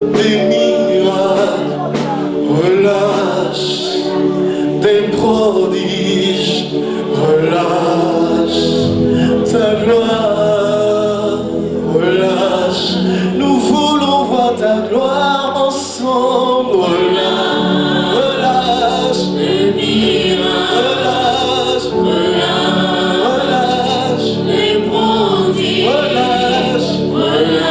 Des miracles, relâche, des prodiges, relâche, ta gloire, relâche, nous voulons voir ta gloire ensemble, relâche, relâche, des miracles, relâche, relâche, des prodiges, relâche, relâche.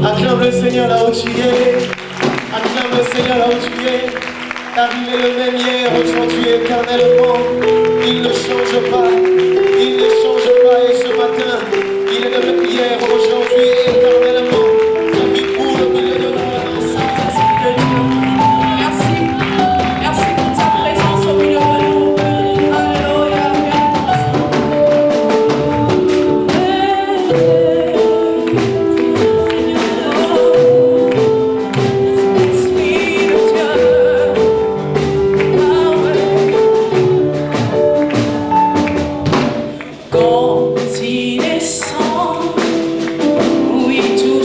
Acclame le Seigneur là où tu es. Acclame le Seigneur là où tu es. Arrivé le même hier, aujourd'hui, éternellement. Il ne change pas. Il ne change pas. Et ce matin, il est le même hier, aujourd'hui, éternellement. La vie pour le milieu de nous. Merci. Merci pour ta présence au milieu de nous. Alléluia. Quand il descend, oui, tout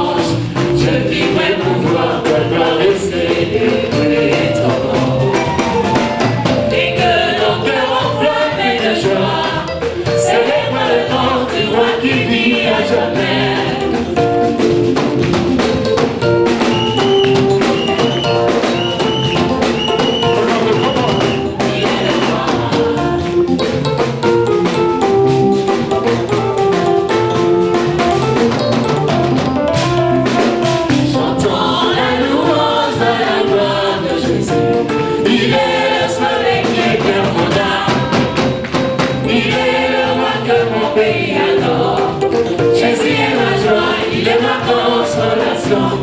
louange. Je vivrai pour voir ta gloire et célébrer ton nom. Et que nos cœurs enflammés de joie célèbrent le nom du roi qui vit à jamais.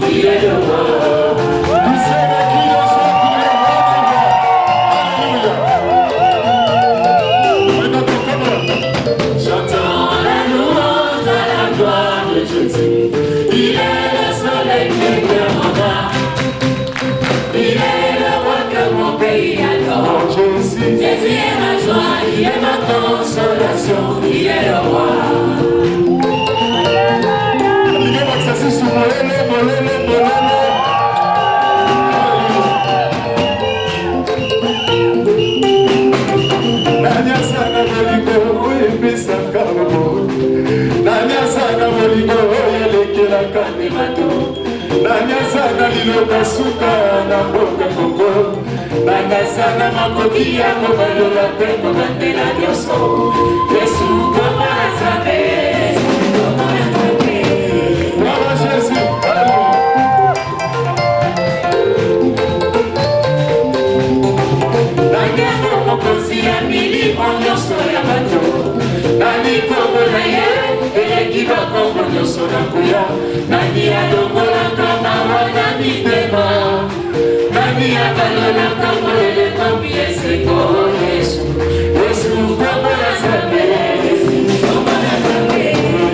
Il est le roi. Vous savez qui le soit, Alléluia. J'entends la louange à la gloire de Jésus. Il est le soleil qui éclaire mon âme. Il est le roi que mon pays adore. Jésus est ma joie, il est ma consolation. Il est le roi. Nanyasana liloba suka na mboka Kongo. Nanyasana makoki ya kobalola mpe kobandela nyonso. Yesu koma Nzambe, koma Nzambe. Bravo Jésus, Nanyako mokonzi ya milimo nyonso ya bato. Nani kombo na ye eleki bakombo nyonso na nguya. Nani alongolaka mawa na mitema. Nani abalolaka molele kombi eseko. Yesu, Yesu kombo na Nzambe, kombo na Nzambe.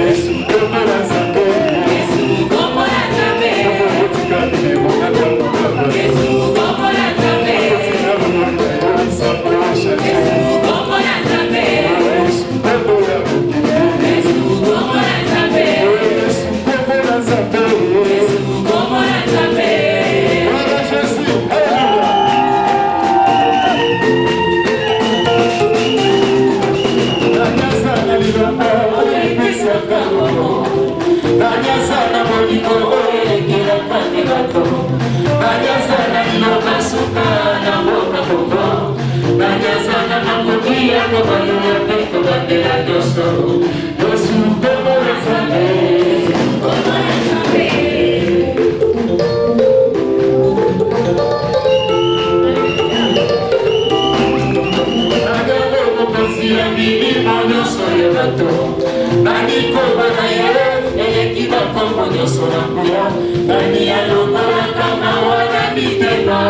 Yesu kombo na Nzambe, Yesu kombo na Nzambe. Yesu kombo na Nzambe, Yesu kombo na Nzambe. Nanyasana moliko elekela kati bato. Nanyasana liloba suka na mboka Kongo. Nanyasana makoki ya kobalola mpe kobandela nyonso. Yesu kombo na Nzambe, kombo na Nzambe. Nanyako mokonzi ya milimo nyonso ya bato. Nani kombo na ye eleki bakombo nyonso na nguya. Nani alongolaka mawa na mitema.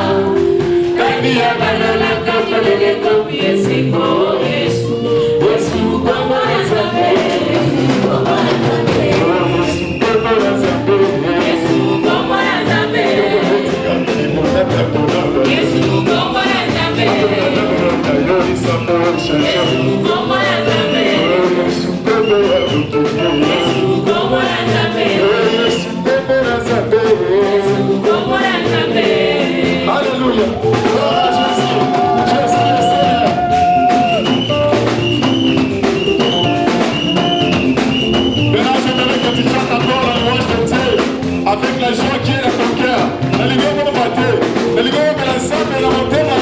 Nani abalolaka molele kombi eseko. Yesu, Yesu kombo na Nzambe, kombo na Nzambe. Yesu kombo na Nzambe, Yesu kombo na Nzambe. Yesu kombo na Nzambe, Yesu kombo na Nzambe. Yesu kombo na Nzambe, Yesu kombo na Nzambe. Alléluia. Avec la joie qui est dans ton cœur, la lumière va battre, la lumière va l'ensemble, la montée va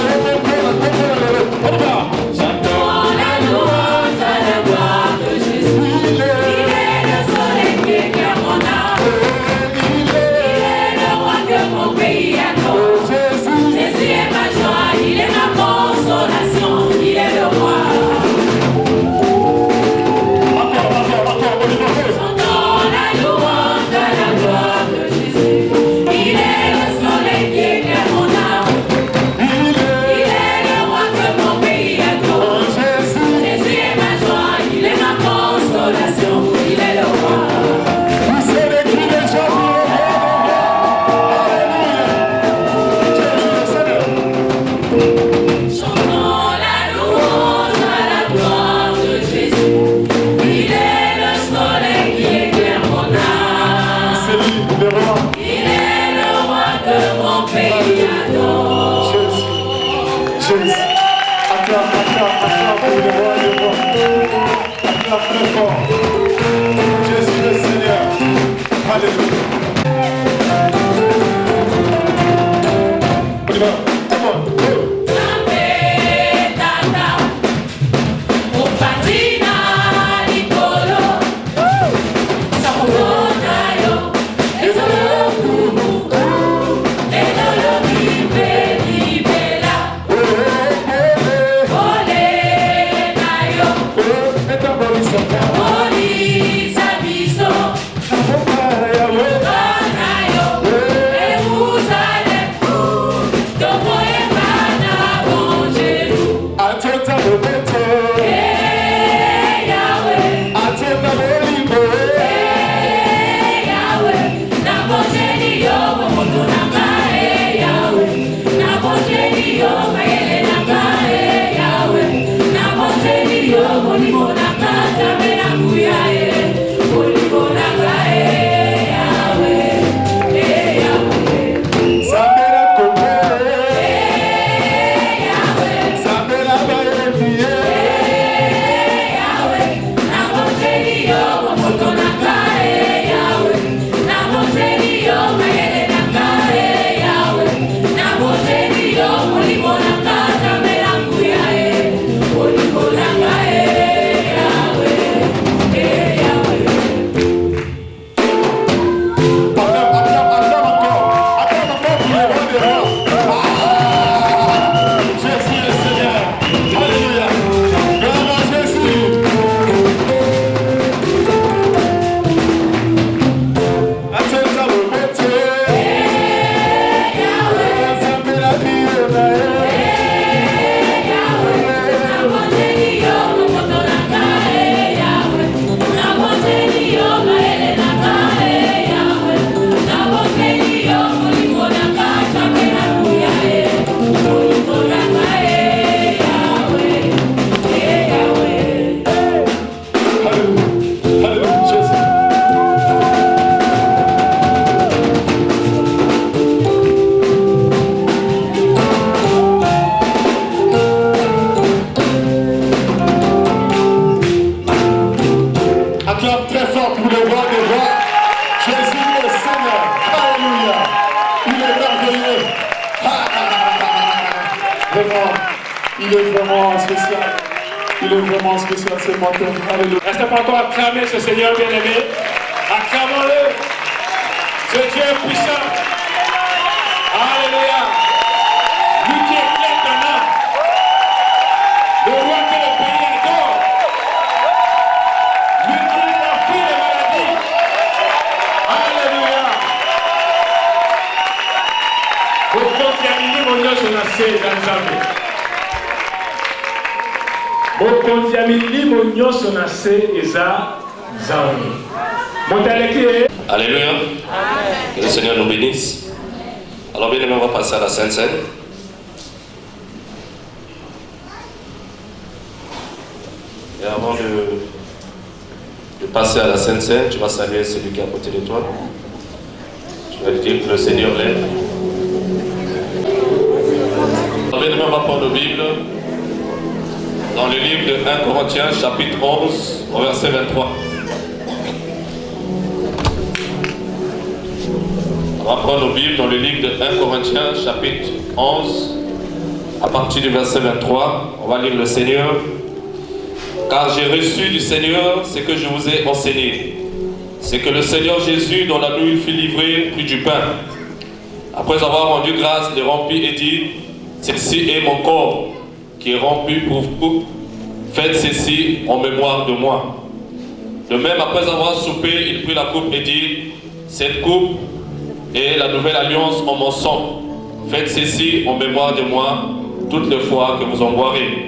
j'entends la louange à la gloire de Jésus. Il est le soleil qui éclaire mon âme. Il est le roi que mon pays adore. Jésus est ma joie, il est ma consolation, il est le roi. J'entends la louange à la gloire de Jésus. Il est le soleil qui éclaire mon âme. Il est roi. Il est le roi de mon pays, adore. Jésus. Acclame pour le roi des rois. Acclame très fort. Jésus le Seigneur. Alléluia. On y va. Come on. Il est vraiment spécial. Il est vraiment spécial, ce matin. Alléluia. Restez pas encore acclamer ce Seigneur bien-aimé. Acclamons-le. Ce Dieu est puissant. Alléluia. Lui qui est plein de âme. Le roi que le pays adore. Lui qui enfile les maladies. Alléluia. Bokonziamini monyoso na se ya Nzambe. Bokonziamini monyoso na se eza Nzambe. Montaleki. Alléluia. Que le Seigneur nous bénisse. Alors bien aimé, on va passer à la Sainte Seine. Et avant de passer à la Sainte Seine, tu vas saluer celui qui est à côté de toi. Tu vas lui dire que le Seigneur l'aime. Alors bien aimé, on va prendre nos Bibles dans le livre de 1 Corinthiens chapitre 11 au verset 23. On va prendre nos Bibles dans le livre de 1 Corinthiens chapitre 11 à partir du verset 23. On va lire le Seigneur. Car j'ai reçu du Seigneur ce que je vous ai enseigné. C'est que le Seigneur Jésus, dans la nuit, il fut livré, prit du pain. Après avoir rendu grâce, il rompit et dit, ceci est mon corps qui est rompu pour vous. Faites ceci en mémoire de moi. De même, après avoir soupé, il prit la coupe et dit, cette coupe est la nouvelle alliance en mon sang. Faites ceci en mémoire de moi toutes les fois que vous en boirez.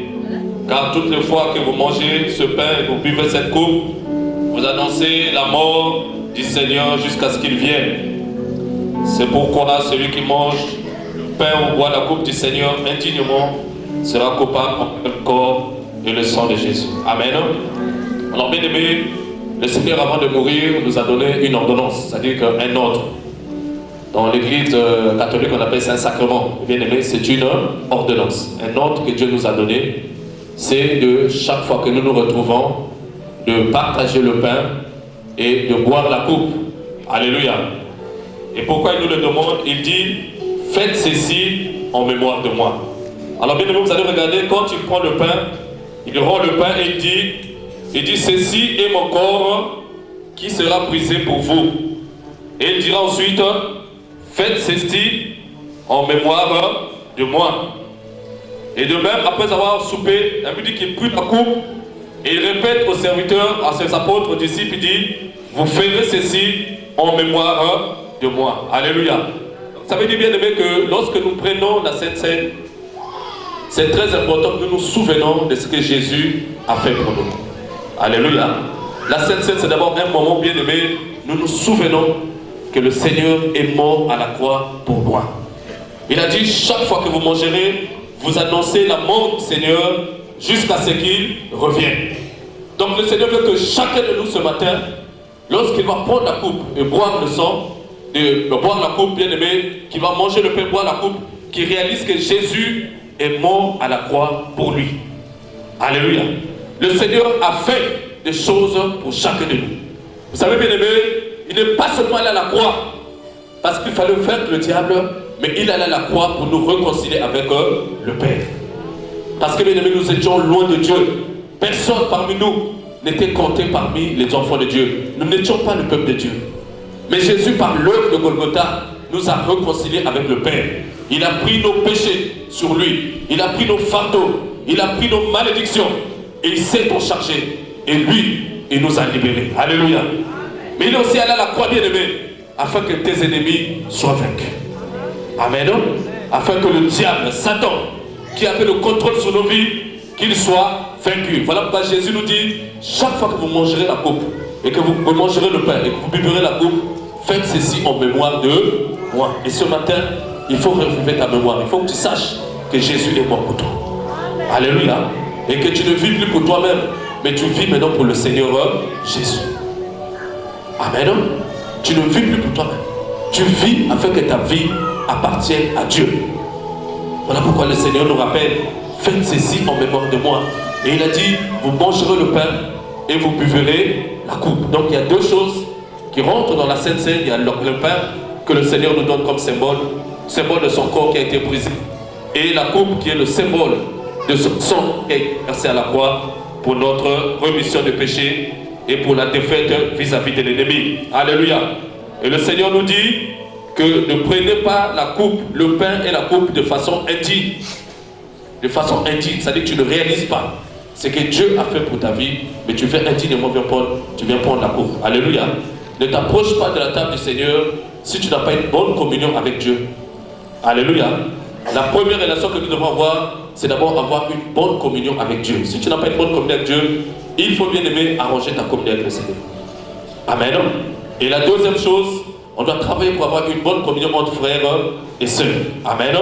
Car toutes les fois que vous mangez ce pain et vous buvez cette coupe, vous annoncez la mort du Seigneur jusqu'à ce qu'il vienne. C'est pourquoi celui qui mange le pain ou boit la coupe du Seigneur indignement sera coupable en le corps et le sang de Jésus. Amen. Alors bien aimé, le Seigneur avant de mourir nous a donné une ordonnance, c'est-à-dire un ordre. Dans l'église catholique, on appelle ça un sacrement. Bien aimé, c'est une ordonnance. Un ordre que Dieu nous a donné, c'est de chaque fois que nous nous retrouvons, de partager le pain et de boire la coupe. Alléluia. Et pourquoi il nous le demande? Il dit, faites ceci en mémoire de moi. Alors bien aimé, vous allez regarder, quand il prend le pain, il rend le pain et il dit, ceci est mon corps qui sera brisé pour vous. Et il dira ensuite, faites ceci en mémoire de moi. Et de même, après avoir soupé, la Bible dit qu'il prit la coupe et il répète aux serviteurs, à ses apôtres, aux disciples, il dit, vous ferez ceci en mémoire de moi. Alléluia. Ça veut dire bien aimé que lorsque nous prenons la Sainte Seine, c'est très important que nous nous souvenons de ce que Jésus a fait pour nous. Alléluia. La Sainte Seine, c'est d'abord un moment bien aimé, nous nous souvenons que le Seigneur est mort à la croix pour moi. Il a dit, chaque fois que vous mangerez, vous annoncez la mort du Seigneur jusqu'à ce qu'il revienne. Donc le Seigneur veut que chacun de nous ce matin, lorsqu'il va prendre la coupe et boire le sang, de boire la coupe, bien aimé, qui va manger le pain, boire la coupe, qui réalise que Jésus est mort à la croix pour lui. Alléluia. Le Seigneur a fait des choses pour chacun de nous. Vous savez, bien aimé, il n'est pas seulement allé à la croix parce qu'il fallait vaincre le diable, mais il allait à la croix pour nous réconcilier avec le Père. Parce que bien aimé, nous étions loin de Dieu. Personne parmi nous n'était compté parmi les enfants de Dieu. Nous n'étions pas le peuple de Dieu. Mais Jésus, par l'œuvre de Golgotha, nous a réconciliés avec le Père. Il a pris nos péchés sur lui. Il a pris nos fardeaux. Il a pris nos malédictions. Et il s'est en chargé. Et lui, il nous a libérés. Alléluia. Mais il est aussi allé à la croix, bien aimé, afin que tes ennemis soient vaincus. Amen. Afin que le diable, Satan, qui avait le contrôle sur nos vies, qu'il soit vaincu. Voilà pourquoi Jésus nous dit, chaque fois que vous mangerez la coupe, et que vous mangerez le pain, et que vous buverez la coupe, faites ceci en mémoire de moi. Et ce matin, il faut reviver ta mémoire. Il faut que tu saches que Jésus est mort pour toi. Alléluia. Et que tu ne vis plus pour toi-même, mais tu vis maintenant pour le Seigneur Jésus. Amen. Tu ne vis plus pour toi-même. Tu vis afin que ta vie appartienne à Dieu. Voilà pourquoi le Seigneur nous rappelle, faites ceci en mémoire de moi. Et il a dit, vous mangerez le pain et vous buverez la coupe. Donc il y a deux choses qui rentrent dans la Sainte Seine. Il y a le pain que le Seigneur nous donne comme symbole de son corps qui a été brisé. Et la coupe qui est le symbole de son sang qui a été versé à la croix pour notre rémission de péché et pour la défaite vis-à-vis de l'ennemi. Alléluia. Et le Seigneur nous dit que ne prenez pas la coupe, le pain et la coupe de façon indigne. De façon indigne, c'est-à-dire que tu ne réalises pas ce que Dieu a fait pour ta vie, mais tu viens indignement, tu viens prendre la coupe. Alléluia. Ne t'approche pas de la table du Seigneur si tu n'as pas une bonne communion avec Dieu. Alléluia. La première relation que nous devons avoir, c'est d'abord avoir une bonne communion avec Dieu. Si tu n'as pas une bonne communion avec Dieu, il faut bien aimer arranger ta communion avec le Seigneur. Amen. Et la deuxième chose, on doit travailler pour avoir une bonne communion entre frères et sœurs. Amen.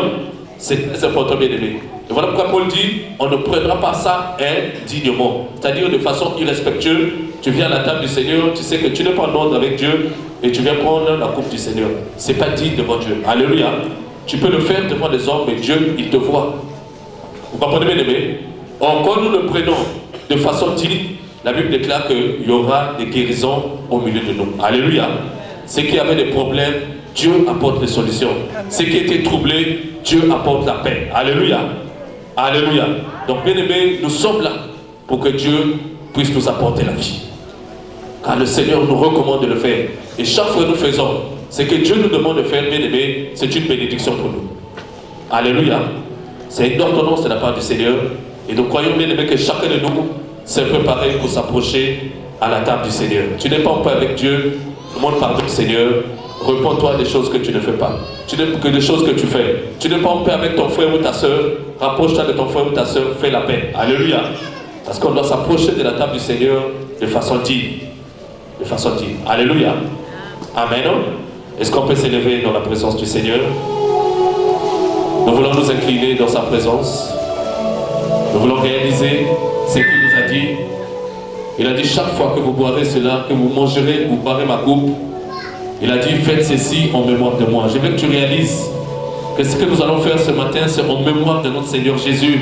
C'est très important, bien aimé. Et voilà pourquoi Paul dit, on ne prendra pas ça indignement. C'est-à-dire de façon irrespectueuse. Tu viens à la table du Seigneur, tu sais que tu n'es pas en ordre avec Dieu et tu viens prendre la coupe du Seigneur. C'est pas digne devant Dieu. Alléluia. Tu peux le faire devant les hommes, mais Dieu, il te voit. Vous comprenez, bien aimé? Or, quand nous le prenons de façon digne, la Bible déclare qu'il y aura des guérisons au milieu de nous. Alléluia. Ceux qui avaient des problèmes, Dieu apporte les solutions. Ceux qui étaient troublés, Dieu apporte la paix. Alléluia. Alléluia. Donc, bien aimé, nous sommes là pour que Dieu puisse nous apporter la vie. Car le Seigneur nous recommande de le faire. Et chaque fois que nous faisons, ce que Dieu nous demande de faire, bien aimé, c'est une bénédiction pour nous. Alléluia. C'est une ordonnance de la part du Seigneur. Et nous croyons, bien aimé, que chacun de nous s'est préparé pour s'approcher à la table du Seigneur. Tu n'es pas en paix avec Dieu, demande pardon au Seigneur, réponds-toi des choses que tu ne fais pas. Tu n'es que des choses que tu fais. Tu n'es pas en paix avec ton frère ou ta soeur, rapproche-toi de ton frère ou ta soeur, fais la paix. Alléluia. Parce qu'on doit s'approcher de la table du Seigneur de façon digne. De façon digne. Alléluia. Amen. Est-ce qu'on peut s'élever dans la présence du Seigneur? Nous voulons nous incliner dans sa présence. Nous voulons réaliser ce qu'il nous a dit. Il a dit, chaque fois que vous boirez cela, que vous mangerez, vous boirez ma coupe, Il a dit, faites ceci en mémoire de moi. Je veux que tu réalises que ce que nous allons faire ce matin, c'est en mémoire de notre Seigneur Jésus,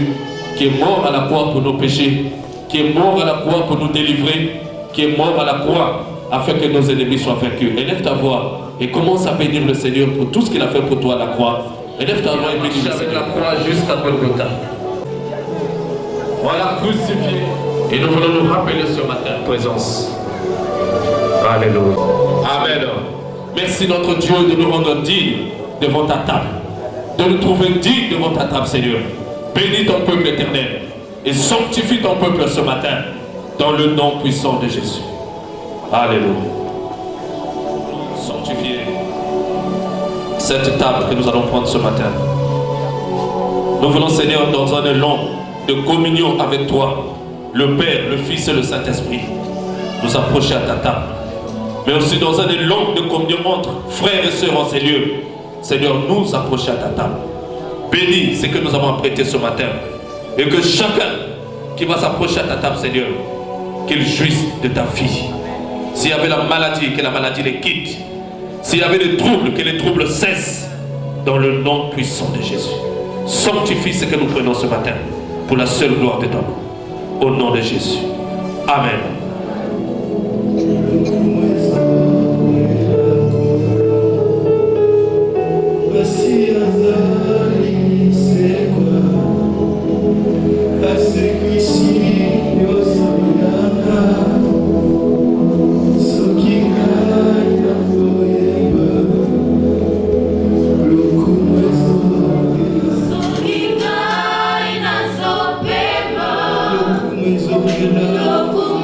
qui est mort à la croix pour nos péchés, qui est mort à la croix pour nous délivrer, qui est mort à la croix afin que nos ennemis soient vaincus. Élève ta voix et commence à bénir le Seigneur pour tout ce qu'il a fait pour toi à la croix. Élève ta voix et bénis le Seigneur. Avec la croix jusqu'à Golgotha. Voilà, crucifié. Et nous voulons nous rappeler ce matin, présence. Alléluia. Amen. Merci notre Dieu de nous rendre dignes devant ta table. De nous trouver dignes devant ta table, Seigneur. Bénis ton peuple éternel. Et sanctifie ton peuple ce matin. Dans le nom puissant de Jésus. Alléluia. Sanctifier cette table que nous allons prendre ce matin. Nous voulons, Seigneur, dans un élan de communion avec toi, le Père, le Fils et le Saint-Esprit, nous approcher à ta table. Mais aussi dans un élan de communion entre frères et sœurs en ces lieux, Seigneur, nous approcher à ta table. Bénis ce que nous avons apprêté ce matin. Et que chacun qui va s'approcher à ta table, Seigneur, qu'il jouisse de ta vie. S'il y avait la maladie, que la maladie les quitte. S'il y avait des troubles, que les troubles cessent. Dans le nom puissant de Jésus. Sanctifie ce que nous prenons ce matin. Pour la seule gloire de ton nom. Au nom de Jésus. Amen. Loco,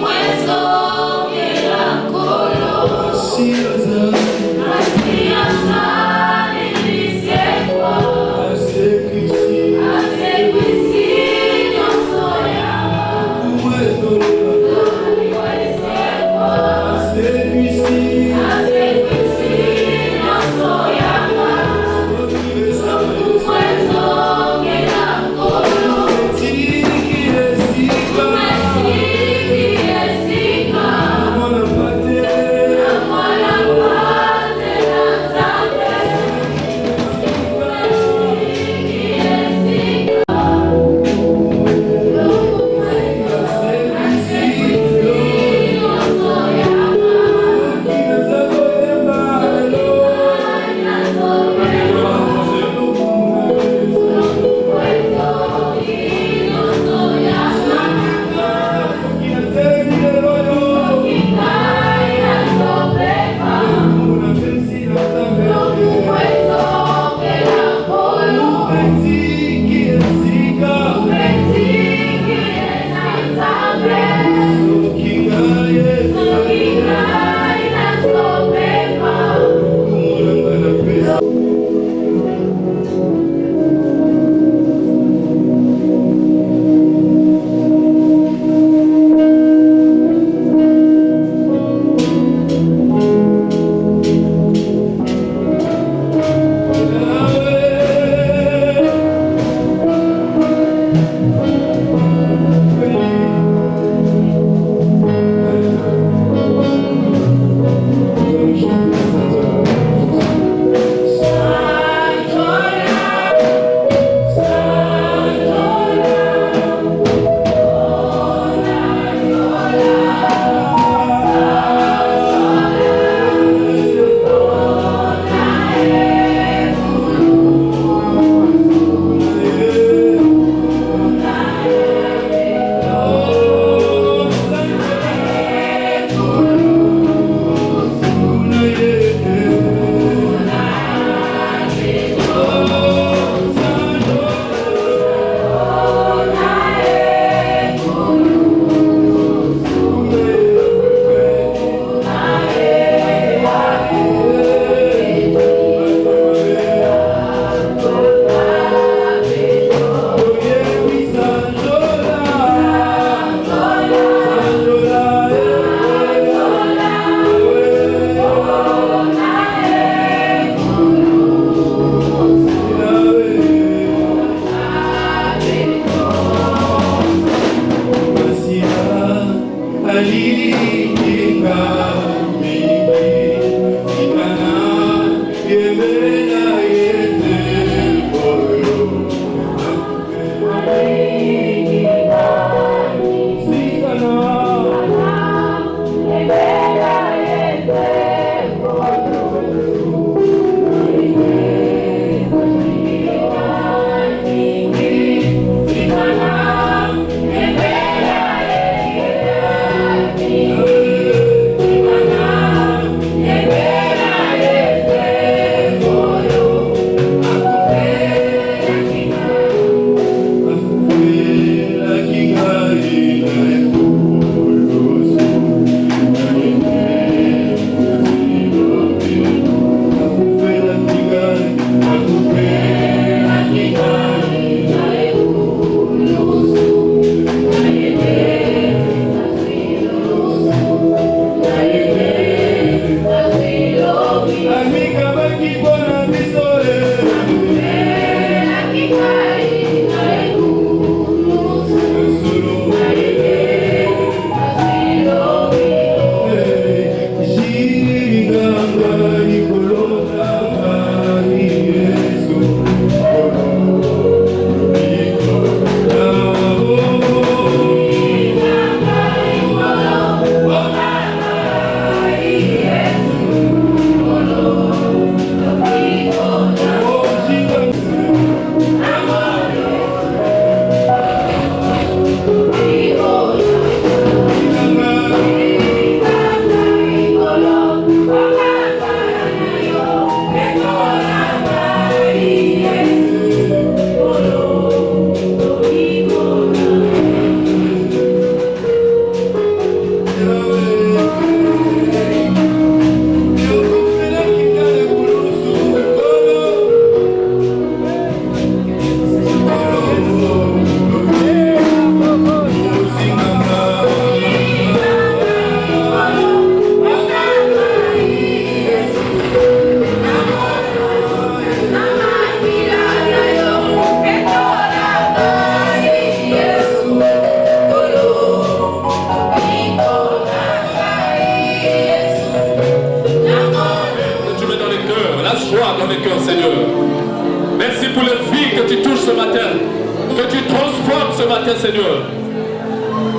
Seigneur.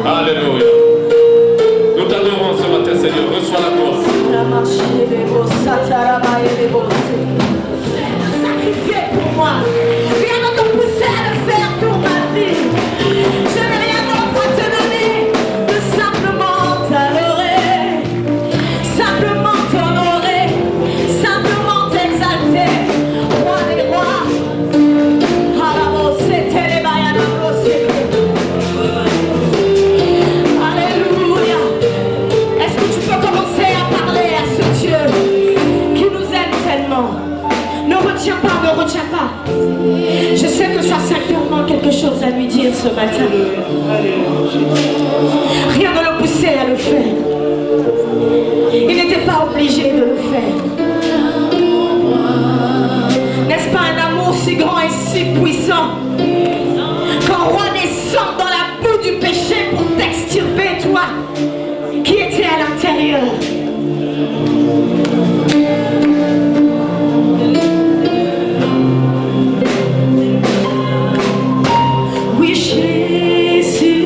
Alléluia. Nous t'adorons ce matin, Seigneur. Reçois la gloire. Sacrifié pour moi. Rien ne te poussait à le faire pour ma vie. Je n'ai rien d'autre à te donner que simplement t'adorer, simplement t'honorer, simplement t'exalter. Roi des rois. Alléluia. Est-ce que tu peux commencer à parler à ce Dieu qui nous aime tellement? Ne retiens pas. Je sais que tu as certainement quelque chose à lui dire ce matin. Rien ne le poussait à le faire. Il n'était pas obligé de le faire. N'est-ce pas un amour si grand et si puissant qu'un roi descend dans la boue du péché pour t'extirper, toi qui étais à l'intérieur? Oui, Jésus,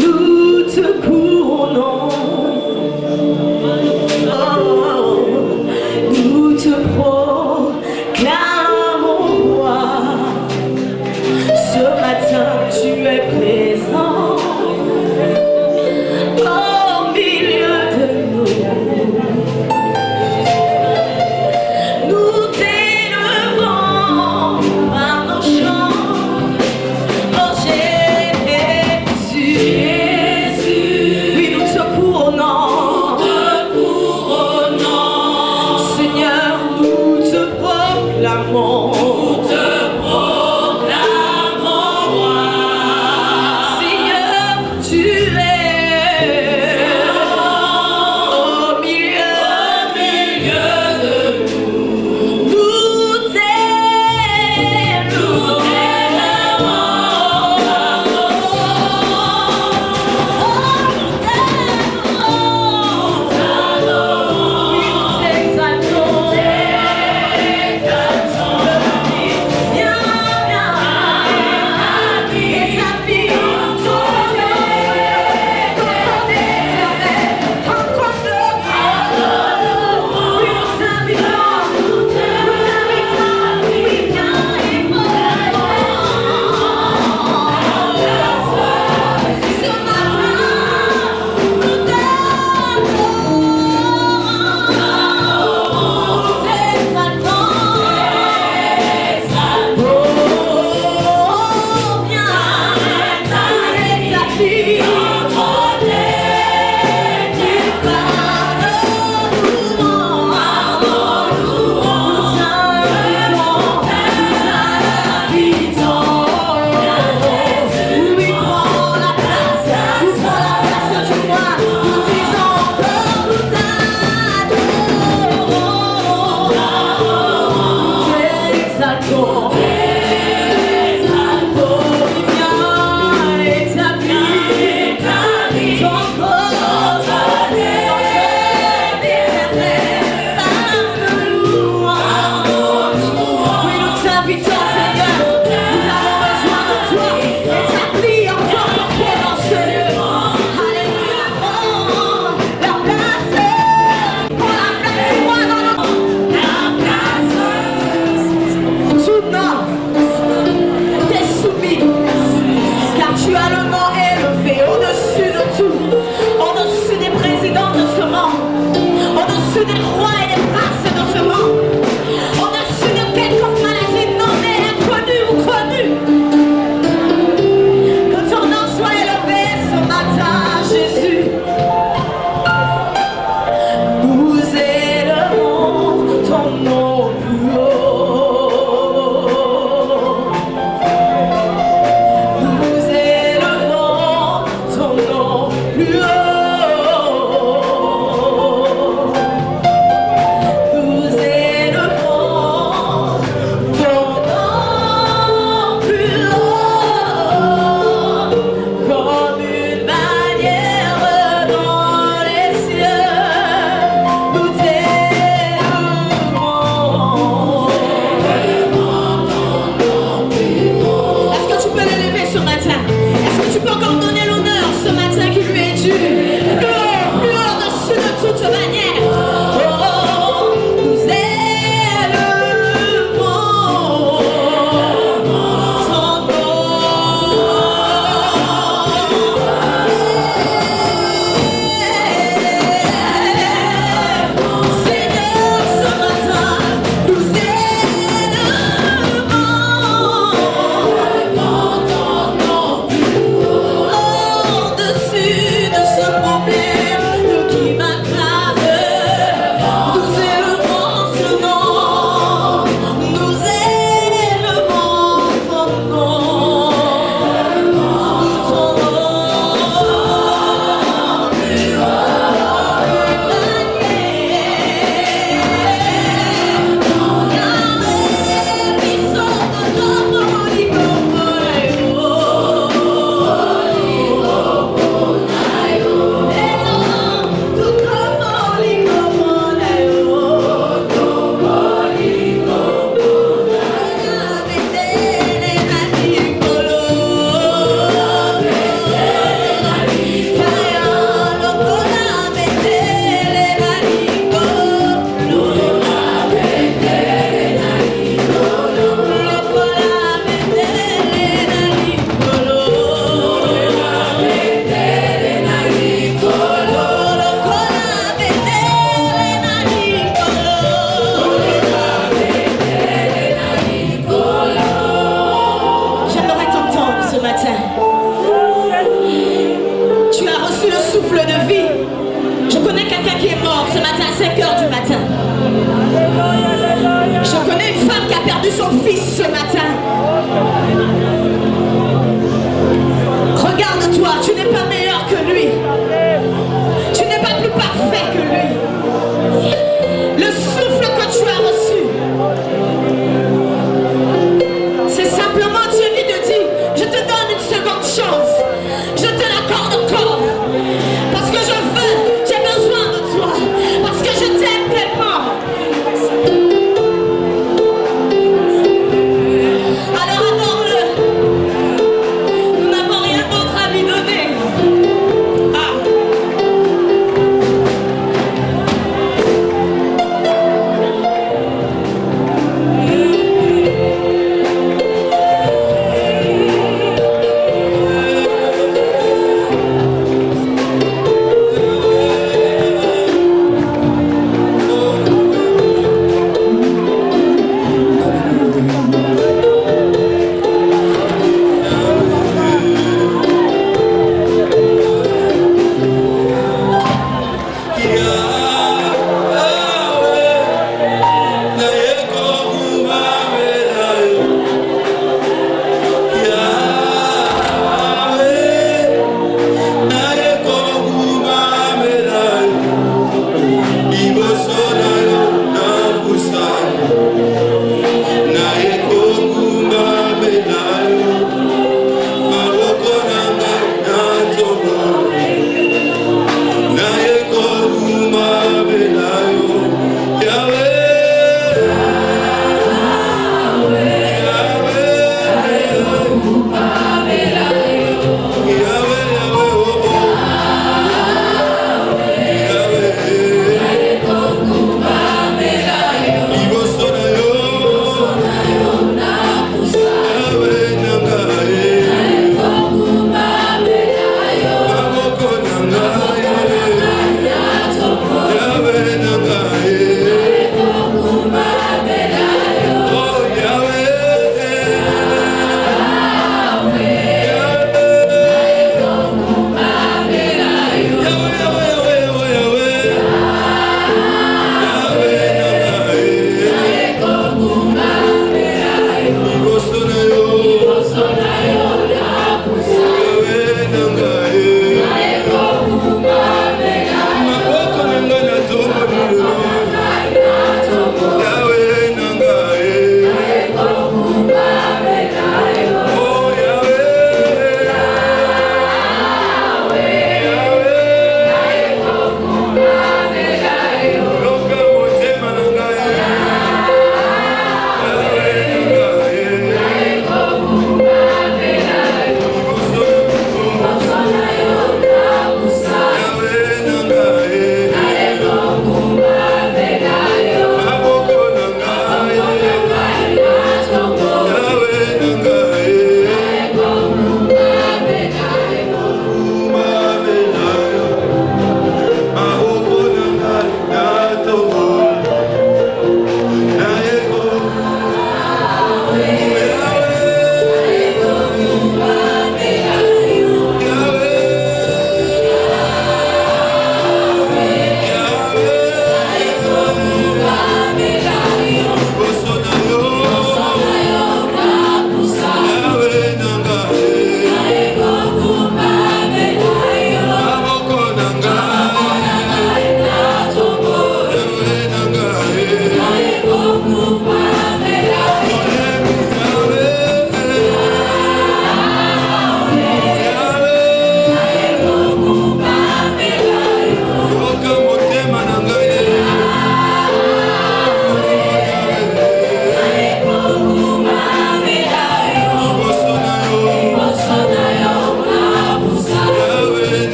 nous te courons. Oh, nous te proclamons roi. Ce matin, tu es présent au milieu de nous. Nous t'élevons par nos chants. Oh Jésus, oui, nous te couronnons. Seigneur, nous te proclamons. Seigneur, tu es au milieu de nous. Nous t'exaltons. plus haut. Nous élevons ton nom plus haut. Nous élevons ton nom plus haut, comme une bannière dans les cieux. Nous t'élevons. Est-ce que tu peux l'élever ce matin? Est-ce que tu peux encore donner l'honneur ce matin qui lui est dû? Plus haut au-dessus de toute manière. Oh, nous élevons ton nom. Seigneur, ce matin, nous élevons au-dessus de ce problème qui m'acclame. Nous élevons ce nom. Nous élevons ton nom. Ton nom plus J'aimerais t'entendre ce matin. Tu as reçu le souffle de vie. Je connais quelqu'un qui est mort ce matin à 5 heures du matin. Je connais une femme qui a perdu son fils ce matin. Regarde-toi, tu n'es pas meilleur que lui. Tu n'es pas plus parfait que lui. Le souffle que tu as reçu, c'est simplement Dieu qui te dit, je te donne une seconde chance. Je te l'accorde encore. Parce que je veux, j'ai besoin de toi. Parce que je t'aime tellement.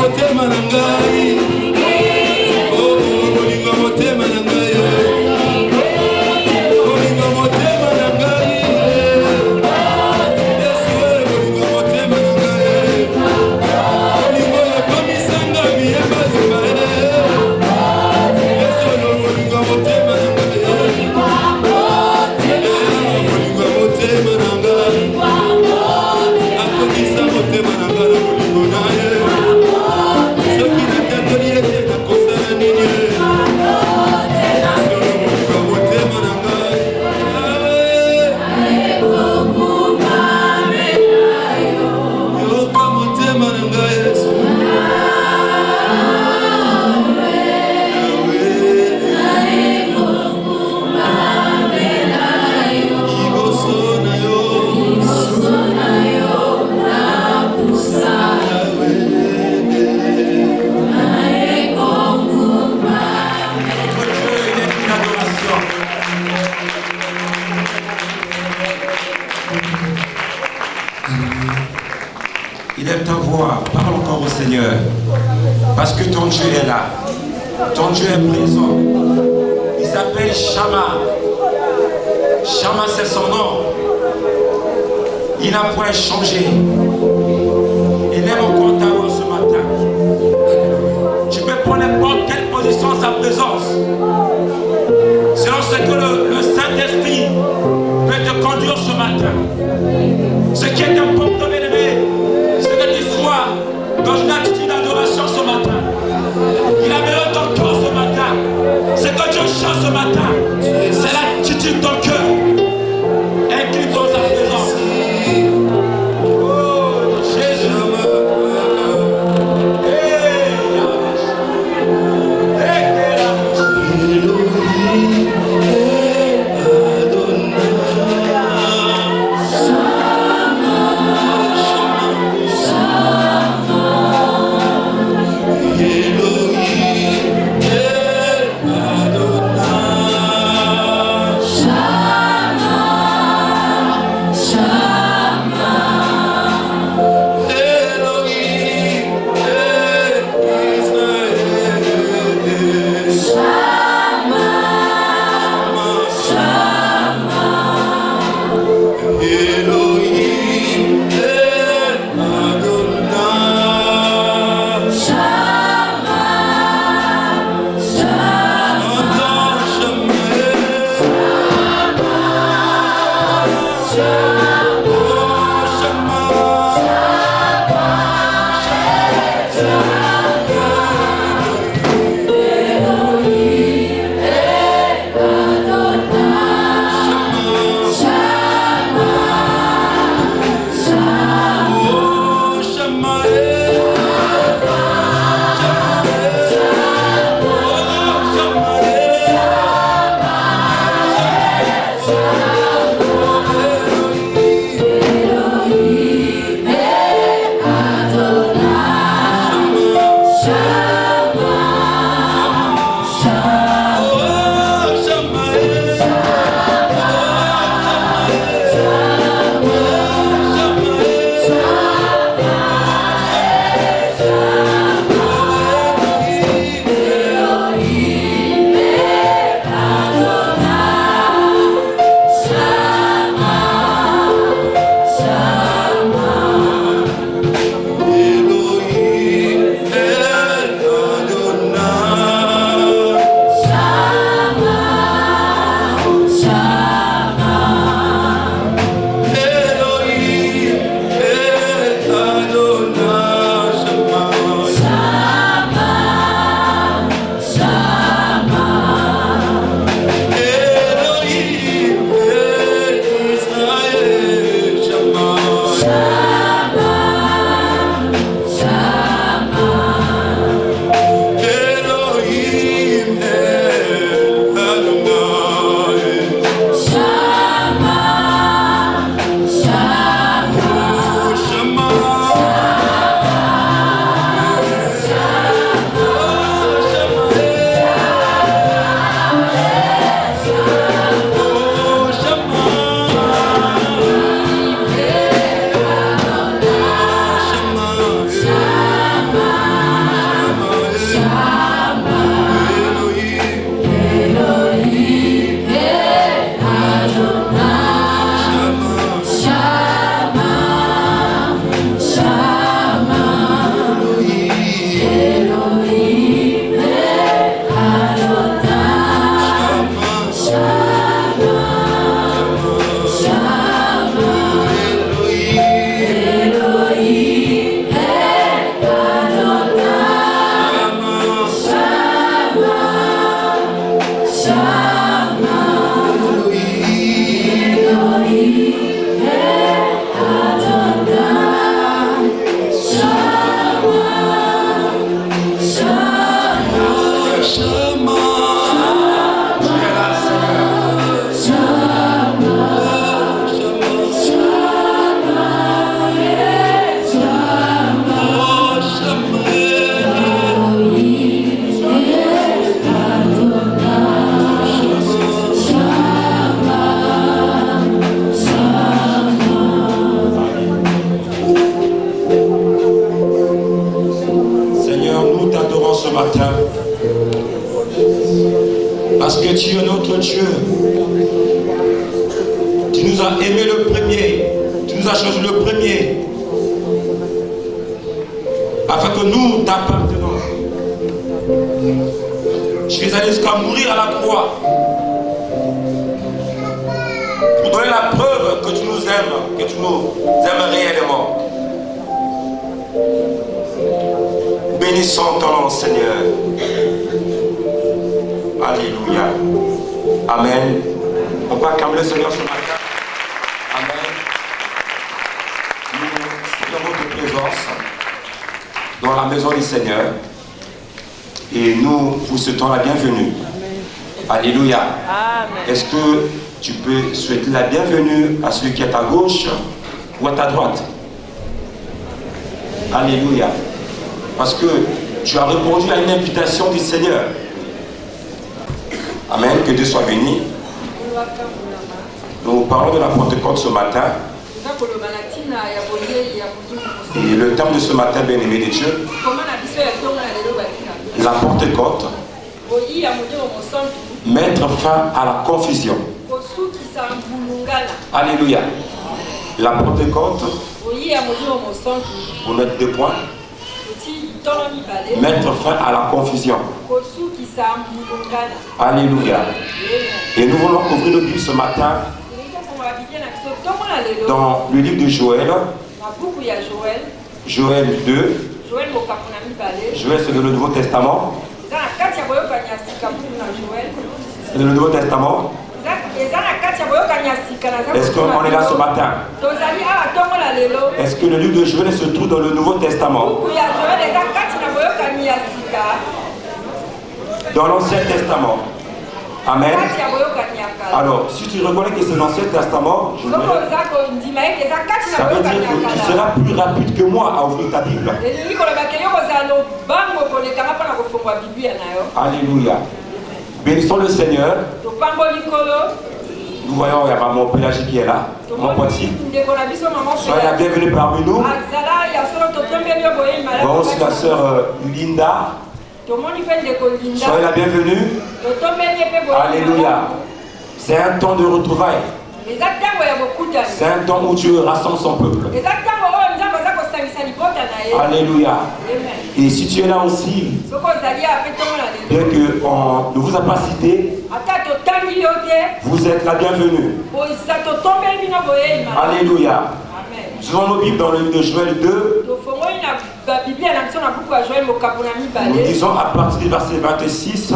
motema na ngai. Oh, bolingo motema na ngai. Bolingo motema na ngai. Yesu, bolingo motema na ngai. Bolingo ekomisanga biyeba yeba. Yesu, bolingo motema na ngai. Bolingo motema na ngai. Akomisa motema na ngai na bolingo na ye. Soki natatoli ete nakosala nini. Bolingo motema na ngai. Yoka motema na ngai Yesu. Liboso na yo. Il aime ta voix, parle encore au Seigneur, parce que ton Dieu est là, ton Dieu est présent. Il s'appelle Shama. Shama, c'est son nom. Il n'a point changé. Il aime encore ta voix ce matin. Tu peux prendre n'importe quelle position à sa présence. Selon ce que le Saint-Esprit peut te conduire ce matin. Ce qui est important, bien-aimé, c'est que tu sois dans une attitude d'adoration ce matin. Il a besoin de ton cœur ce matin. Ce que Dieu cherche ce matin, c'est l'attitude de ton cœur. Incline dans sa présence. Oh, matin. Parce que tu es notre Dieu. Tu nous as aimés le premier. Tu nous as choisi le premier. Afin que nous t'appartenons. Tu es allé jusqu'à mourir à la croix. Pour donner la preuve que tu nous aimes, que tu nous aimes réellement. Bénissons ton nom, Seigneur. Alléluia. Amen. On va acclamer le Seigneur ce matin. Amen. Nous saluons votre présence dans la maison du Seigneur. Et nous vous souhaitons la bienvenue. Alléluia. Est-ce que tu peux souhaiter la bienvenue à celui qui est à ta gauche ou à ta droite? Alléluia. Parce que tu as répondu à une invitation du Seigneur. Amen. Que Dieu soit béni. Nous parlons de la Pentecôte ce matin. Et le thème de ce matin, bien-aimé de Dieu, la Pentecôte, mettre fin à la confusion. Alléluia. La Pentecôte, pour mettre 2 points, mettre fin à la confusion. Alléluia. Et nous voulons ouvrir le Bible ce matin dans le livre de Joël. Joël 2. Joël, c'est le Nouveau Testament. C'est le Nouveau Testament. Est-ce qu'on est là ce matin? Est-ce que le livre de Joël se trouve dans le Nouveau Testament? Dans l'Ancien Testament. Amen. Alors, si tu reconnais que c'est l'Ancien Testament, ça veut dire que tu seras plus rapide que moi à ouvrir ta Bible. Alléluia. Bénissons le Seigneur. Nous voyons, il y a maman Pélagie qui est là, mon petit. Soyez la bienvenue parmi nous. Voyons aussi la sœur Linda. Soyez la bienvenue. Alléluia. C'est un temps de retrouvailles. C'est un temps où Dieu rassemble son peuple. Alléluia. Et si tu es là aussi, bien qu'on ne vous a pas cité, vous êtes la bienvenue. Alléluia. Nous avons nos Bibles dans le livre de Joël 2. Nous disons à partir du verset 26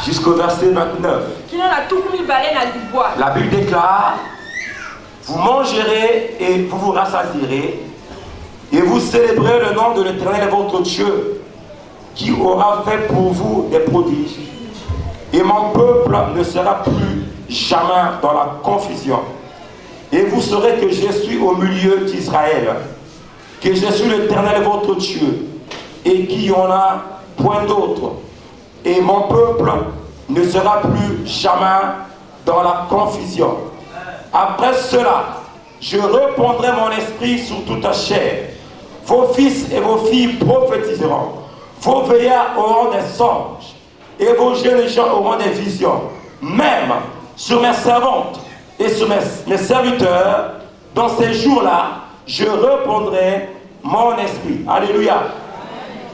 jusqu'au verset 29. La Bible déclare: vous mangerez et vous vous rassasierez, et vous célébrez le nom de l'Éternel votre Dieu, qui aura fait pour vous des prodiges. Et mon peuple ne sera plus jamais dans la confusion. Et vous saurez que je suis au milieu d'Israël, que je suis l'Éternel votre Dieu, et qu'il n'y en a point d'autre. Et mon peuple ne sera plus jamais dans la confusion. Après cela, je répandrai mon esprit sur toute la chair. Vos fils et vos filles prophétiseront. Vos veillards auront des songes, et vos jeunes gens auront des visions. Même sur mes servantes et sur mes serviteurs, dans ces jours-là, je répandrai mon esprit. Alléluia.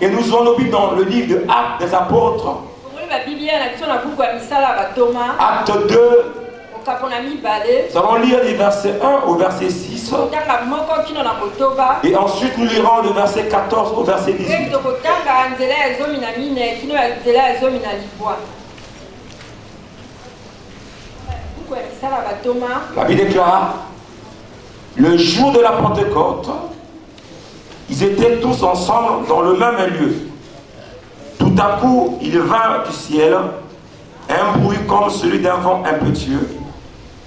Et nous allons nous dans le livre de Actes des Apôtres. Acte 2. Nous allons lire les versets 1 au verset 6. Et ensuite nous lirons le verset 14 au verset 18. La Bible déclare: le jour de la Pentecôte, ils étaient tous ensemble dans le même lieu. Tout à coup, il vint du ciel un bruit comme celui d'un vent impétueux,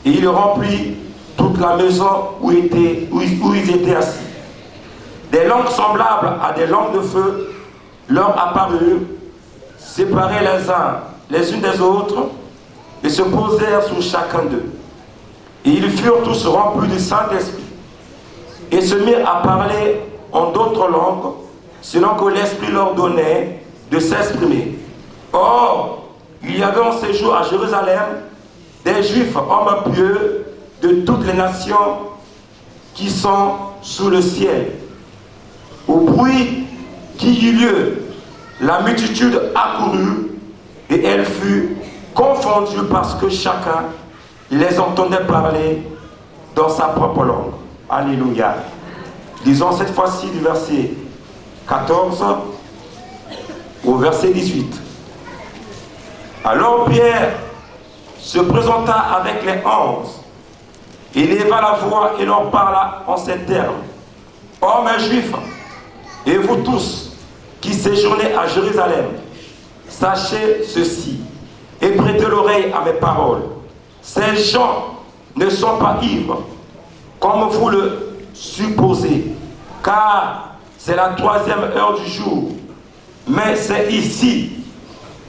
et il remplit toute la maison où ils étaient assis. Des langues semblables à des langues de feu leur apparurent, séparées les unes des autres, et se posèrent sur chacun d'eux. Et ils furent tous remplis du Saint-Esprit, et se mirent à parler en d'autres langues, selon que l'Esprit leur donnait de s'exprimer. Or, il y avait en séjour à Jérusalem des Juifs, hommes pieux de toutes les nations qui sont sous le ciel. Au bruit qui eut lieu, la multitude accourut et elle fut confondue parce que chacun les entendait parler dans sa propre langue. Alléluia. Disons cette fois-ci du verset 14 au verset 18. Alors Pierre se présenta avec les 11 et leva la voix et leur parla en ces termes. Hommes juifs, et vous tous qui séjournez à Jérusalem, sachez ceci et prêtez l'oreille à mes paroles. Ces gens ne sont pas ivres, comme vous le supposez, car c'est la 3e heure du jour. Mais c'est ici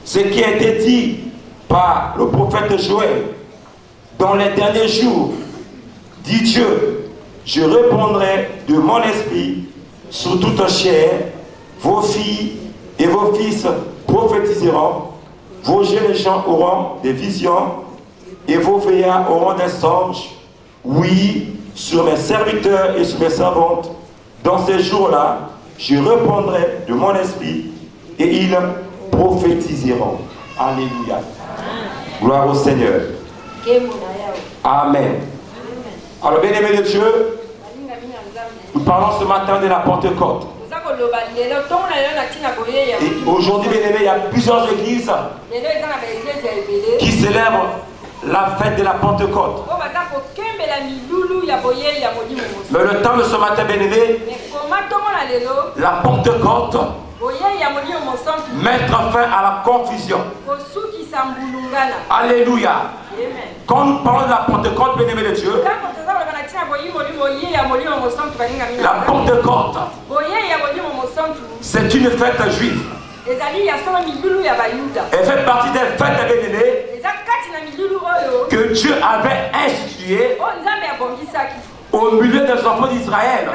ce qui a été dit par le prophète Joël. Dans les derniers jours, dit Dieu, je répondrai de mon esprit sur toute chair. Vos filles et vos fils prophétiseront, vos jeunes gens auront des visions et vos vieillards auront des songes. Oui, sur mes serviteurs et sur mes servantes, dans ces jours-là, je répondrai de mon esprit et ils prophétiseront. Alléluia. Gloire au Seigneur. Amen. Alors, bien-aimés de Dieu, nous parlons ce matin de la Pentecôte. Et aujourd'hui, bien-aimés, il y a plusieurs églises qui célèbrent la fête de la Pentecôte. Mais le temps de ce matin, bien-aimés, la Pentecôte, mettre fin à la confusion. Alléluia. Quand nous parlons de la Pentecôte, bien-aimés de Dieu, la Pentecôte, c'est une fête juive. Elle fait partie des fêtes bien-aimées que Dieu avait instituées au milieu des enfants d'Israël.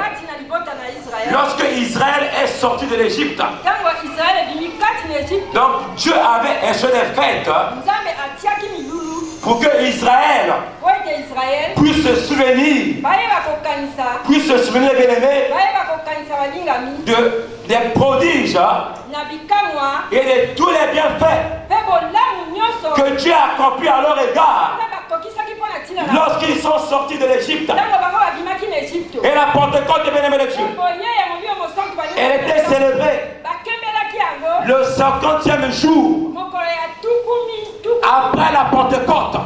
Lorsque Israël est sorti de l'Égypte, donc Dieu avait institué des fêtes pour que Israël puisse se souvenir, bien-aimés, des prodiges et de tous les bienfaits que Dieu a accomplis à leur égard lorsqu'ils sont sortis de l'Égypte. Et la Pentecôte, bien-aimés de Dieu, elle était célébrée le 50e jour après la Pentecôte.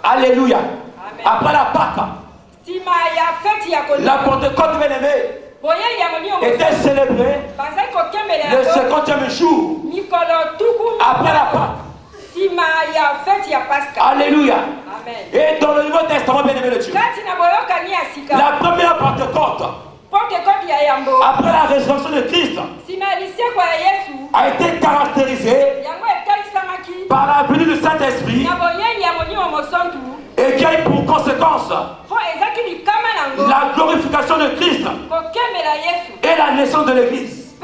Alléluia. Après la Pâque. La Pentecôte, bien-aimée, était célébrée le 50e jour après la Pâque. Alléluia. Et dans le Nouveau Testament, bien-aimé de Dieu, la première Pentecôte, après la résurrection de Christ, a été caractérisée par la venue du Saint-Esprit et qui a eu pour conséquence la glorification de Christ et la naissance de l'Église.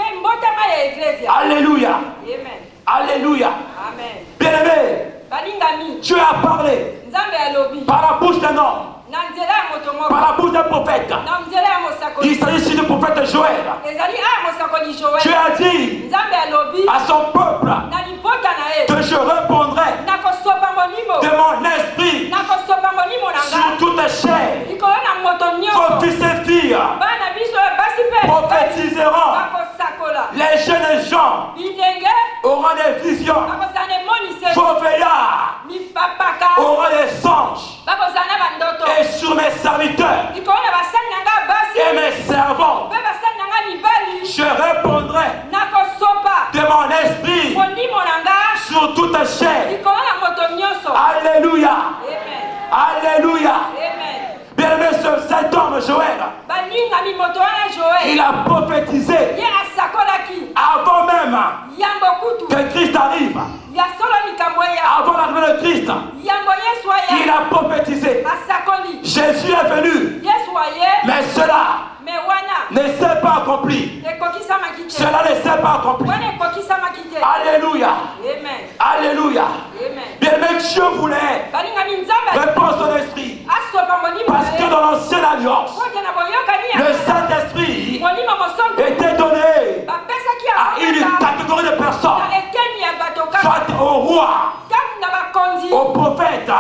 Alléluia. Alléluia. Bien-aimé, Dieu a parlé par la bouche d'un homme, par la bouche d'un prophète. Il s'agit ici du prophète Joël. Dieu a dit à son peuple que je répondrai de mon esprit sur toute chair. Vos fils et filles prophétiseront. Les jeunes gens auront des visions. Vos veillards auront des songes. Et sur mes serviteurs et mes servantes, je répondrai de mon esprit sur toute chair. Alléluia. Alléluia. Bien-aimé, cet homme Joël, il a prophétisé avant même que Christ arrive. Avant l'arrivée de Christ, il a prophétisé. Jésus est venu, mais cela ne s'est pas accompli, cela ne s'est pas accompli. Alléluia. Alléluia. Bien aimé, Dieu voulait répondre son esprit. Parce que dans l'ancienne alliance, le Saint-Esprit était donné à une catégorie de personnes, soit au roi, au prophète,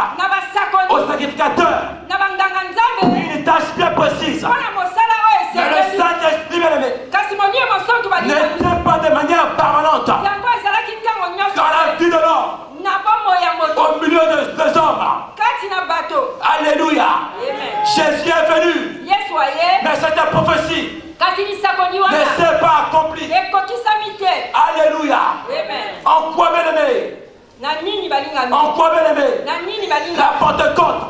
au sacrificateur, une tâche bien précise. Mais le Saint-Esprit, bien aimé, n'était pas de manière permanente dans la vie de l'homme, au milieu des hommes. Alléluia. Jésus est venu, mais cette prophétie ne s'est pas accomplie. Alléluia. En quoi, bien aimé? En quoi, bien aimé? La Pentecôte,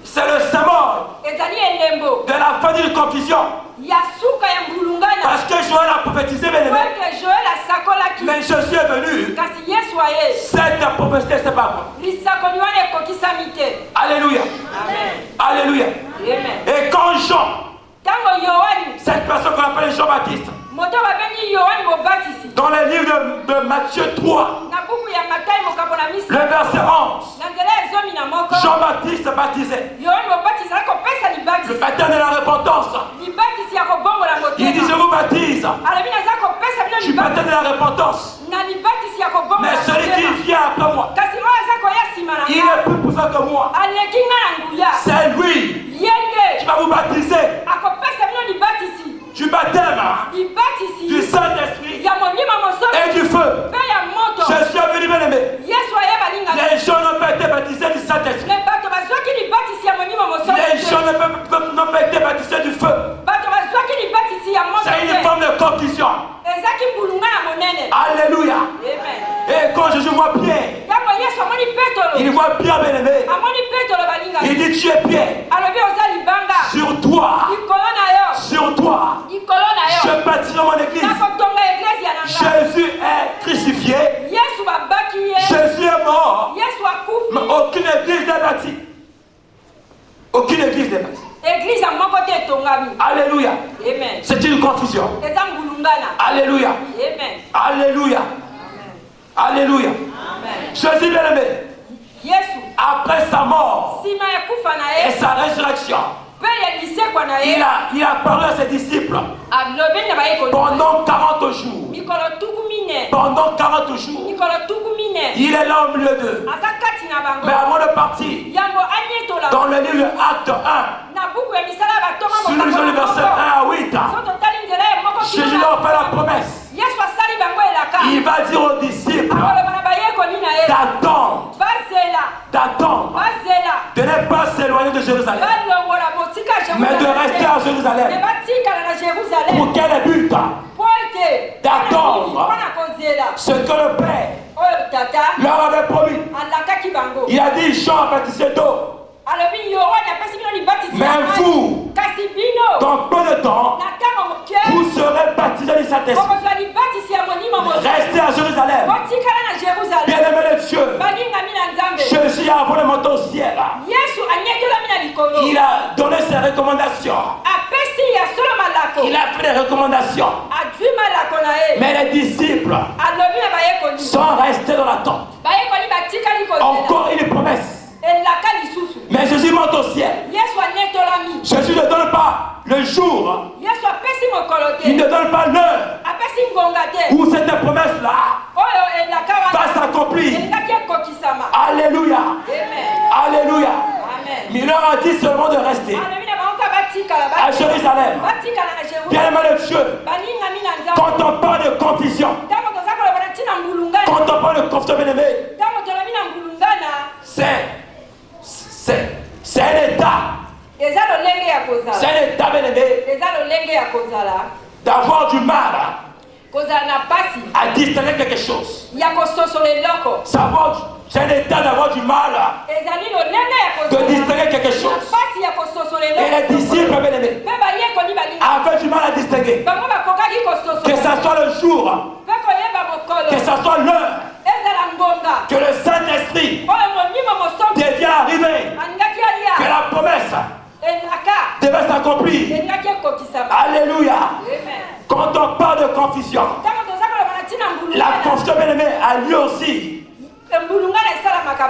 c'est le symbole de la fin d'une confusion. Parce que Joël a prophétisé, bien aimé. Mais Jésus est venu. Cette prophétie ne s'est pas accomplie. Alléluia. Alléluia. Et quand Jean, cette personne qu'on appelle Jean-Baptiste, dans le livre de Matthieu 3, le verset 11, Jean-Baptiste baptisait. Le baptême de la repentance. Il dit, je vous baptise du baptême de la repentance. Mais celui qui vient après moi, il est plus puissant que moi. C'est lui qui va vous baptiser du baptême, du Saint-Esprit et du feu. Je suis venu, bien aimé. Les gens n'ont pas été baptisés du Saint-Esprit. Les gens n'ont pas été baptisés du feu. C'est une forme de confusion. Alléluia. Et quand Jésus voit Pierre, il voit Pierre, bien aimé. Il dit, tu es Pierre. Sur toi, je bâtirai mon église. Jésus est crucifié. Jésus est mort. Mais aucune église n'est bâtie. Aucune église n'est bâtie. Alléluia. C'est une confusion. Alléluia. Alléluia. Alléluia. Jésus, bien aimé, après sa mort et sa résurrection, il a parlé à ses disciples pendant 40 jours. Pendant 40 jours, il est là au milieu d'eux. Mais avant de partir, dans le livre de Acte 1, sur le verset 1 à 8, Jésus leur fait la promesse. Il va dire aux disciples d'attendre, de ne pas s'éloigner de Jérusalem, mais de rester à Jérusalem. Pour quel but? D'attendre ce que le Père leur avait promis. Il a dit, Jean a baptisé d'eau. Mais vous, dans peu de temps, vous serez baptisés du Saint-Esprit. Restez à Jérusalem. Bien-aimé de Dieu, Jésus a volé monter au ciel. Il a donné ses recommandations. Il a fait des recommandations. Mais les disciples sont restés dans l'attente. Encore une promesse. Mais Jésus monte au ciel. Jésus ne donne pas le jour. Il ne donne pas l'heure où cette promesse-là va s'accomplir. Alléluia. Alléluia. Mais il leur a dit seulement de rester à Jérusalem. Bien-aimé de Dieu, quand on parle de confusion, quand on parle de confusion, bien-aimé, c'est un état. C'est un état, bien-aimé, d'avoir du mal à distinguer quelque chose. Savoir, c'est un état d'avoir du mal de distinguer quelque chose. Et les disciples, bien-aimés, avaient du mal à distinguer. Que ce soit le jour, que ce soit l'heure, que le Saint-Esprit devient arrivé, que la promesse devait s'accomplir. accompli. Alléluia. Quand on parle de confusion, la confusion, bien aimé, a lieu aussi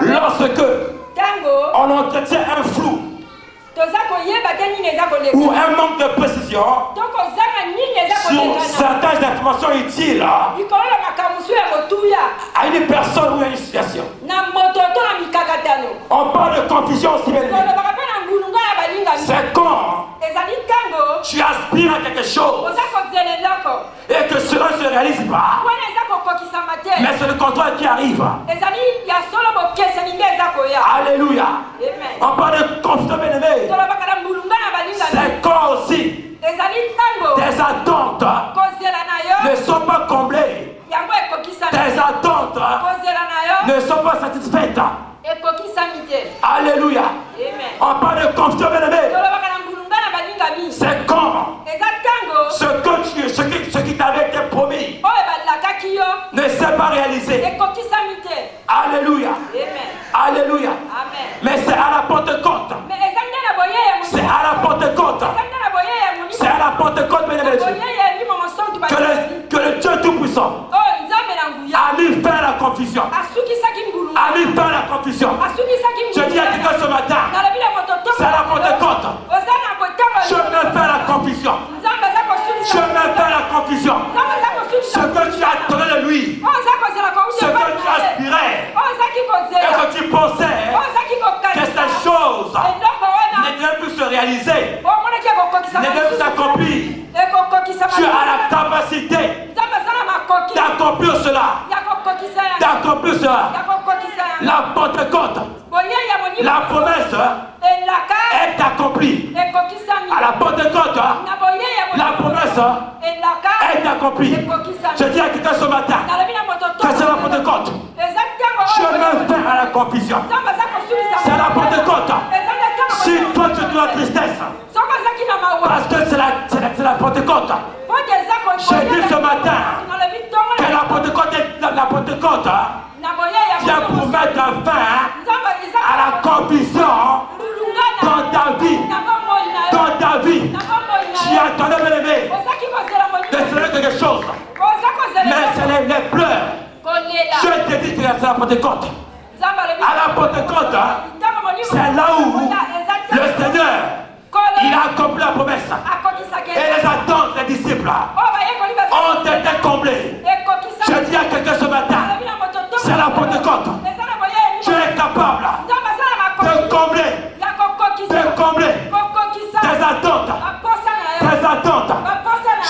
lorsque on entretient un flou ou un manque de précision sur certaines informations utiles à une personne ou à une situation. On parle de confusion aussi, bien aimé. C'est quand tu aspires à quelque chose et que cela ne se réalise pas, mais c'est le contraire qui arrive. Alléluia. On parle de confusion, bien aimé. C'est quand aussi tes attentes ne sont pas comblées, tes attentes ne sont pas satisfaites. Alléluia. On parle de confusion, bien aimé. C'est quand ce qui t'avait été promis ne s'est pas réalisé. Alléluia. Alléluia. Mais c'est à la Pentecôte. C'est à la Pentecôte. C'est à la Pentecôte, bien aimé, que le Dieu Tout-Puissant a mis fin à la confusion. A mis fin à la confusion. Je dis à quelqu'un ce matin, c'est à la Pentecôte. Je mets fin à la confusion. Je mets fin à la confusion. Ce que tu attendais de lui, ce que tu aspirais, et que tu pensais que ces choses ne devaient plus se réaliser, ne devaient plus s'accomplir. Tu as la capacité d'accomplir cela. D'accomplir cela. La Pentecôte, la promesse est accomplie. À la Pentecôte, la promesse est accomplie. Je dis à quelqu'un ce matin que c'est la Pentecôte. Je mets fin à la confusion. C'est la Pentecôte. Si toi tu dois la tristesse, parce que c'est la Pentecôte. Je dis ce matin que la Pentecôte vient pour mettre fin à la confusion dans ta vie. Dans ta vie, tu attendais, bien aimé, de faire quelque chose. Mais c'est les pleurs. Je te dis que c'est la Pentecôte. À la Pentecôte, c'est là où le Seigneur, il a accompli la promesse. Et les attentes des disciples ont été comblées. Je dis à quelqu'un ce matin, c'est la Pentecôte. Tu es capable de combler tes attentes. Tes attentes.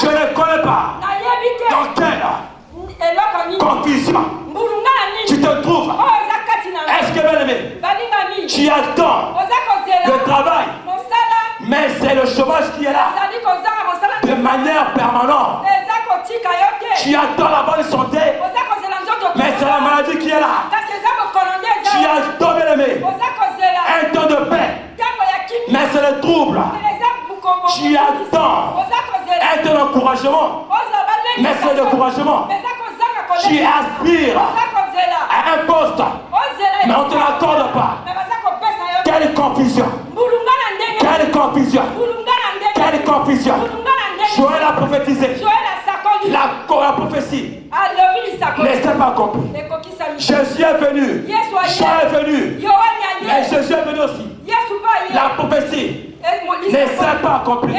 Je ne connais pas dans quelle confusion tu te trouves. Est-ce que, bien aimé, tu attends le travail, mais c'est le chômage qui est là de manière permanente. Tu attends la bonne santé, mais c'est la maladie qui est là. Tu attends, bien aimé, un temps de paix, mais c'est le trouble. Tu attends un temps d'encouragement, mais c'est le découragement. Tu aspires à un poste, mais on ne te l'accorde pas. Quelle confusion! Quelle confusion! Quelle confusion! Joël a prophétisé. La prophétie ne s'est pas accomplie. Jésus est venu. Jean est venu. Mais Jésus est venu aussi. La prophétie ne s'est pas accomplie.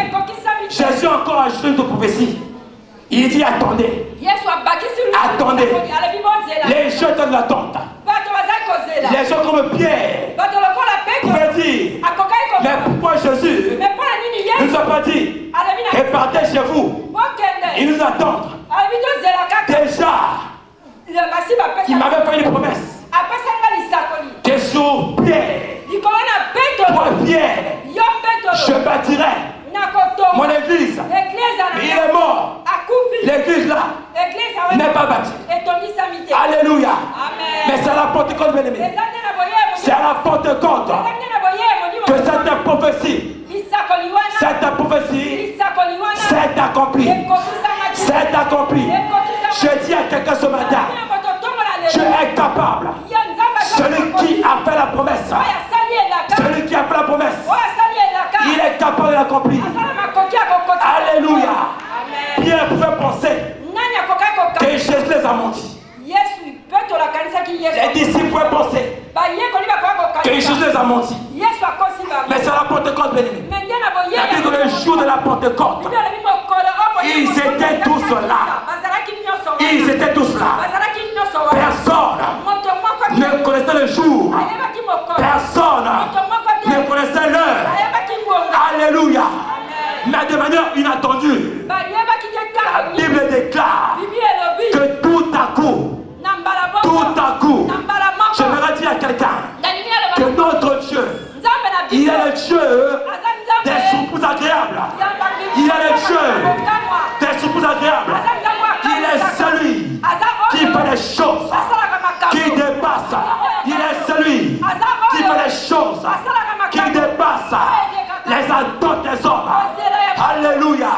Jésus a encore ajouté une prophétie. Il dit attendez. Attendez. Les gens de l'attente. Les gens comme Pierre pouvaient dire mais pourquoi Jésus ne nous a pas dit et partez chez vous. Il nous attend. Déjà, il m'avait fait une promesse que sur Pierre, toi Pierre, je bâtirai mon église. Il est mort. L'église là n'est pas bâtie. Alléluia. Mais c'est à la Pentecôte, bien aimé. C'est à la Pentecôte que cette prophétie s'est accomplie. C'est accompli. Je dis à quelqu'un ce matin, tu es capable. Celui qui a fait la promesse, celui qui a fait la promesse, il est capable de l'accomplir. Alléluia. Pierre pouvait penser que Jésus les a menti. Les disciples pouvaient penser que Jésus les a menti. Mais c'est la Pentecôte, bien-aimé. La Bible, le jour de la Pentecôte, ils étaient tous là. Ils étaient tous là. Personne ne connaissait le jour. Personne ne connaissait l'heure. Alléluia. Mais de manière inattendue, la Bible déclare que tout à coup, j'aimerais dire à quelqu'un que notre Dieu, il est le Dieu des surprises agréables. Il est le Dieu des surprises agréables. Il est celui qui fait les choses qui dépassent. Il est celui qui fait les choses qui dépassent les attentes des hommes. Alléluia.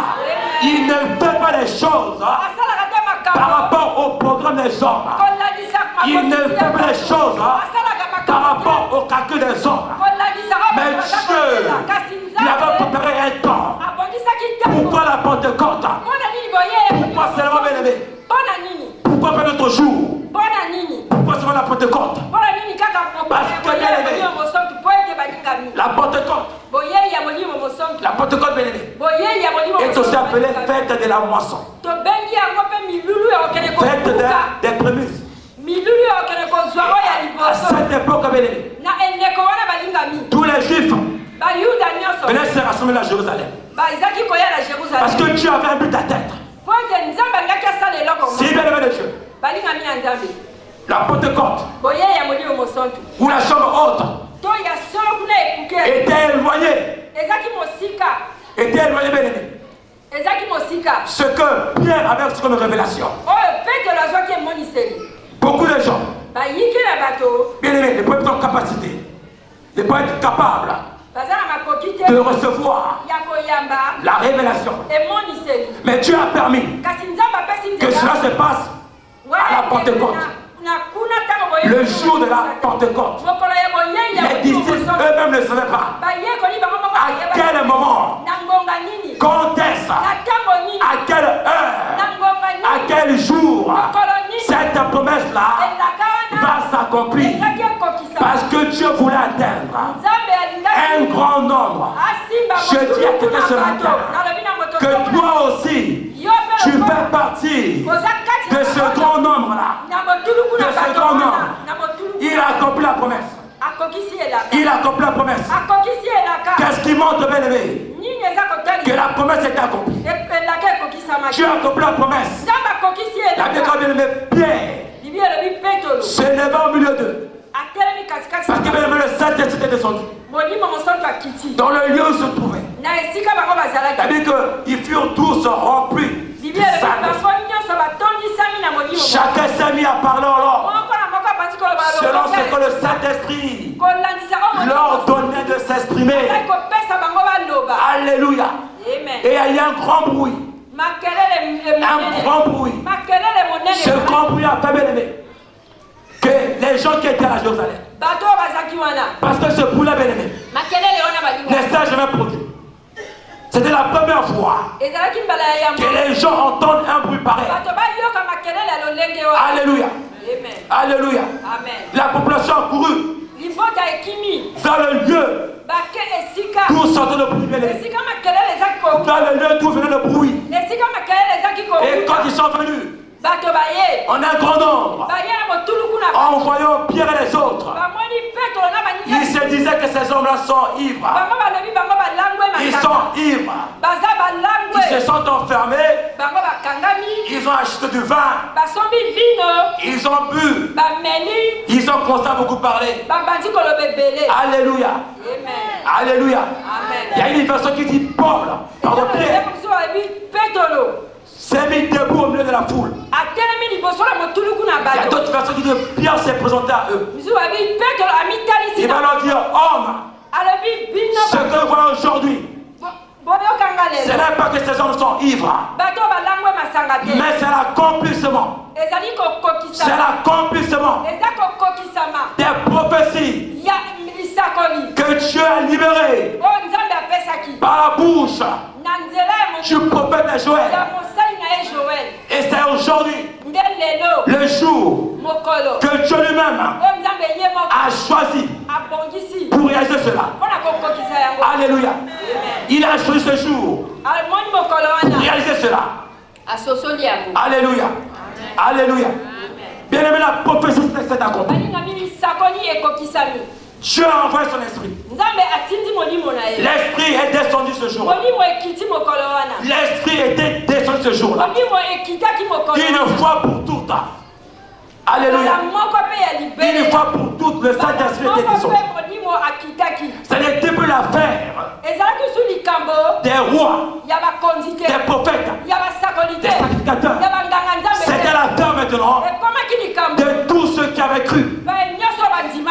Il ne fait pas les choses par rapport au programme des hommes. Il ne fait pas les choses par rapport au calcul des hommes. Mais Dieu, il avait préparé un temps. Pourquoi la Pentecôte? Pourquoi seulement bien-aimé? Pourquoi pas notre jour? Pourquoi seulement la Pentecôte? Parce que bien-aimé, la Pentecôte bien-aimé, est aussi appelée fête de la moisson. Fête des prémices. À cette époque, bien-aimé, tous les Juifs venaient se rassembler à Jérusalem. Parce que Dieu avait un but à tête. C'est bien-aimé de Dieu. La Pentecôte, où la chambre haute était éloignée. Était éloignée, bien-aimé. Ce que Pierre avait reçu comme révélation. Beaucoup de gens, bien-aimés, ne peuvent pas être en capacité, ne peuvent pas être capables de recevoir la révélation. Mais Dieu a permis que cela se passe à la Pentecôte. Le jour de la Pentecôte, les disciples eux-mêmes ne savaient pas à quel moment, quand est-ce, à quelle heure, à quel jour cette promesse-là va s'accomplir. Parce que Dieu voulait atteindre un grand nombre. Je dis à quelqu'un ce matin que toi aussi, tu fais partie de ce grand nombre-là. De ce grand nombre. Il a accompli la promesse. Il a accompli la promesse. Qu'est-ce qui montre, bien aimé? Que la promesse est accomplie. Dieu a accompli la promesse. La Bible a bien aimé Pierre se leva au milieu d'eux. Parce que bien aimé le Saint-Esprit était descendu dans le lieu où se trouvait. La Bible qu'ils furent tous remplis. Chacun s'est mis à parler en langue selon ce que le Saint-Esprit leur donnait de s'exprimer. Alléluia. Et il y a eu un grand bruit. Un grand bruit. Ce grand bruit a fait, bien aimé, que les gens qui étaient à Jérusalem, parce que ce bruit-là, bien aimé, ne s'est jamais produit. C'était la première fois que les gens entendent un bruit pareil. Alléluia. Alléluia. La population a couru dans le lieu d'où sortait le bruit. Dans le lieu d'où venait le bruit. Et quand ils sont venus, en un grand nombre, en voyant Pierre et les autres, ils se disaient que ces hommes-là sont ivres. Ils sont ivres. Ils se sont enfermés. Ils ont acheté du vin. Ils ont bu. Ils ont commencé à beaucoup parler. Alléluia. Alléluia. Il y a une version qui dit Paul, pardon, Pierre, s'est mis debout au milieu de la foule. Il y a d'autres versions qui disent Pierre s'est présenté à eux. Il va leur dire homme, ce que vous voyez aujourd'hui, ce n'est pas que ces hommes sont ivres, mais c'est l'accomplissement. C'est l'accomplissement des prophéties que Dieu a libéré par la bouche du prophète Joël. Et c'est aujourd'hui le jour que Dieu lui-même a choisi pour réaliser cela. Alléluia. Il a choisi ce jour pour réaliser cela. Alléluia. Alléluia. Bien aimé, la prophétie s'est accomplie. Dieu a envoyé son esprit. L'esprit est descendu ce jour. L'esprit était descendu ce jour-là. Une fois pour toutes. Alléluia. Une fois pour toutes, le Saint-Esprit était descendu. Ce n'était plus l'affaire des rois, des prophètes, des sacrificateurs. C'était l'affaire maintenant de tous ceux qui avaient cru.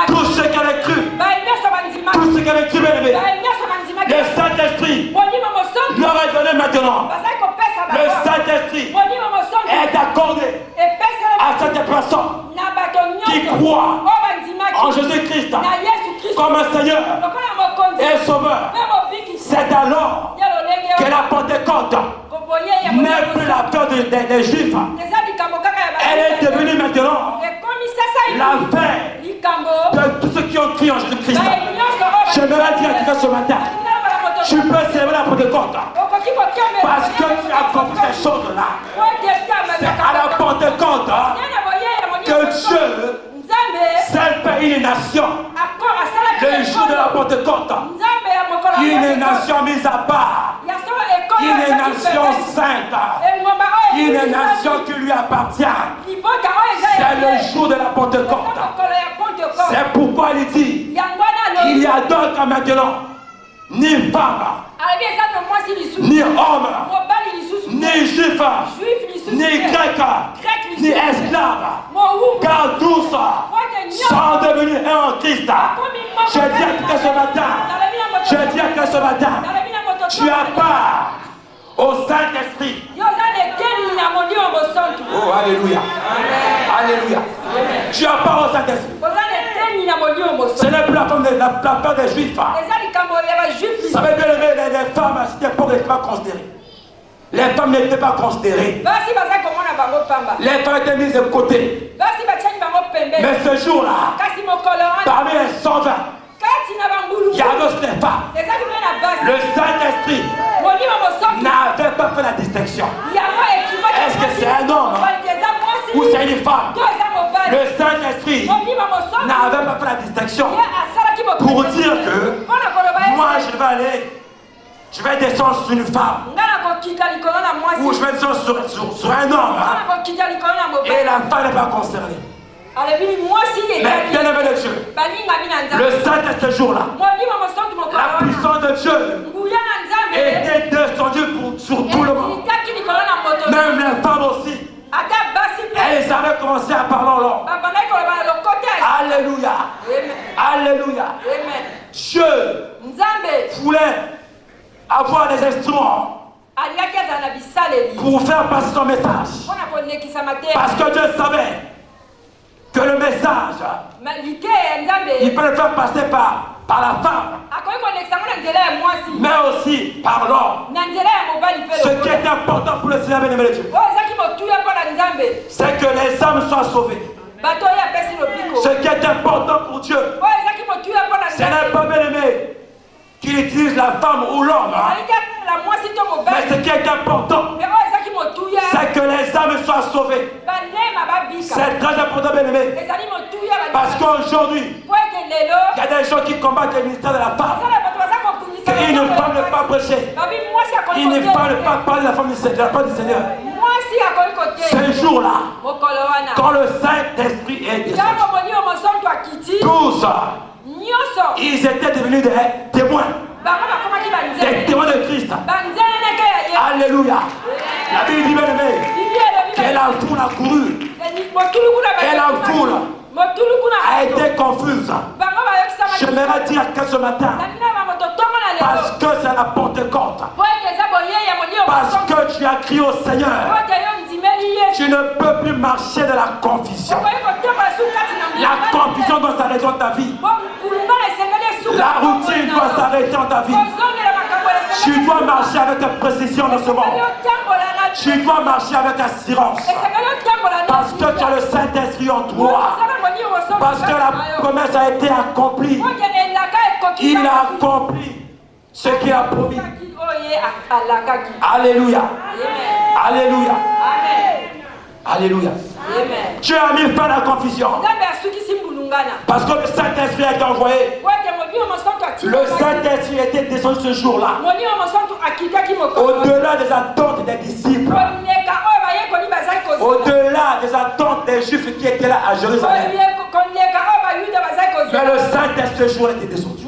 Tous ceux qui avaient cru. Tous ceux qui avaient cru, bien aimé. Le Saint-Esprit leur est donné maintenant. Le Saint-Esprit est accordé à cette personne qui croit en Jésus-Christ comme un Seigneur et Sauveur. C'est alors que la Pentecôte n'est plus la peur des Juifs. Elle est devenue maintenant l'affaire de tous ceux qui ont crié en Jésus-Christ. Je me l'ai dit à quelqu'un ce matin. Tu peux célébrer la Pentecôte parce que tu as compris ces choses-là. C'est à la Pentecôte que Dieu seul paye une nation. Le jour de la Pentecôte, une nation mise à part, une nation sainte, une nation qui lui appartient. C'est le jour de la Pentecôte. C'est pourquoi il dit, il y a d'autres maintenant, ni femme, ni homme, ni juif, ni grec, ni esclave, car tous sont devenus un en Christ. Je dis à quelqu'un ce matin, je dis à quelqu'un ce matin, tu as part au Saint-Esprit. Oh, alléluia. Alléluia. Tu as part au Saint-Esprit. Ce n'est plus la peur des Juifs. Ça veut bien aimer les femmes à cette époque n'étaient pas considérées. Les femmes n'étaient pas considérées. Les femmes étaient mises de côté. Mais ce jour-là, parmi les 120, il y avait Stéphane. Le Saint-Esprit n'avait pas fait la distinction. Est-ce que c'est un homme ou c'est une femme? Le Saint-Esprit n'avait pas fait la distinction pour dire que moi je vais aller, je vais descendre sur une femme ou je vais descendre sur un homme et la femme n'est pas concernée. Mais bien aimé de Dieu, le Saint-Esprit ce jour-là, la puissance de Dieu était descendue sur tout le monde. Même les femmes aussi. Elles avaient commencé à parler en langue. Alléluia. Alléluia. Dieu voulait avoir des instruments pour faire passer son message. Parce que Dieu savait que le message, il peut le faire passer par la femme, mais aussi par l'homme. Ce qui est important pour le Seigneur bien-aimé de Dieu, c'est que les âmes soient sauvées. Ce qui est important pour Dieu, ce n'est pas bien-aimé qu'il utilise la femme ou l'homme, mais ce qui est important, c'est que les âmes soient sauvées. C'est très important, bien-aimé, parce qu'aujourd'hui, il y a des gens qui combattent le ministère de la femme. Une femme ne peut pas prêcher. Une femme ne peut pas parler de la femme du Seigneur. Ce jour-là, quand le Saint-Esprit est descendu, tous, ils étaient devenus des témoins. Des témoins de Christ. Alléluia. La Bible dit, bien aimé, que la foule a couru. Et la foule a été confuse. Je m'aimerais dire que ce matin, parce que c'est la Pentecôte, parce que tu as crié au Seigneur, tu ne peux plus marcher de la confusion. La confusion doit s'arrêter dans ta vie. La routine doit s'arrêter dans ta vie. Tu dois marcher avec précision dans ce monde. Tu dois marcher avec assurance. Parce que tu as le Saint-Esprit en toi. Parce que la promesse a été accomplie. Il a accompli ce qu'il a promis. Alléluia. Alléluia. Alléluia. Tu as mis fin à la confusion. Parce que le Saint-Esprit a été envoyé. Le Saint-Esprit était descendu ce jour-là. Au-delà des attentes des disciples. Au-delà des attentes des Juifs qui étaient là à Jérusalem. Mais le Saint-Esprit ce jour était descendu.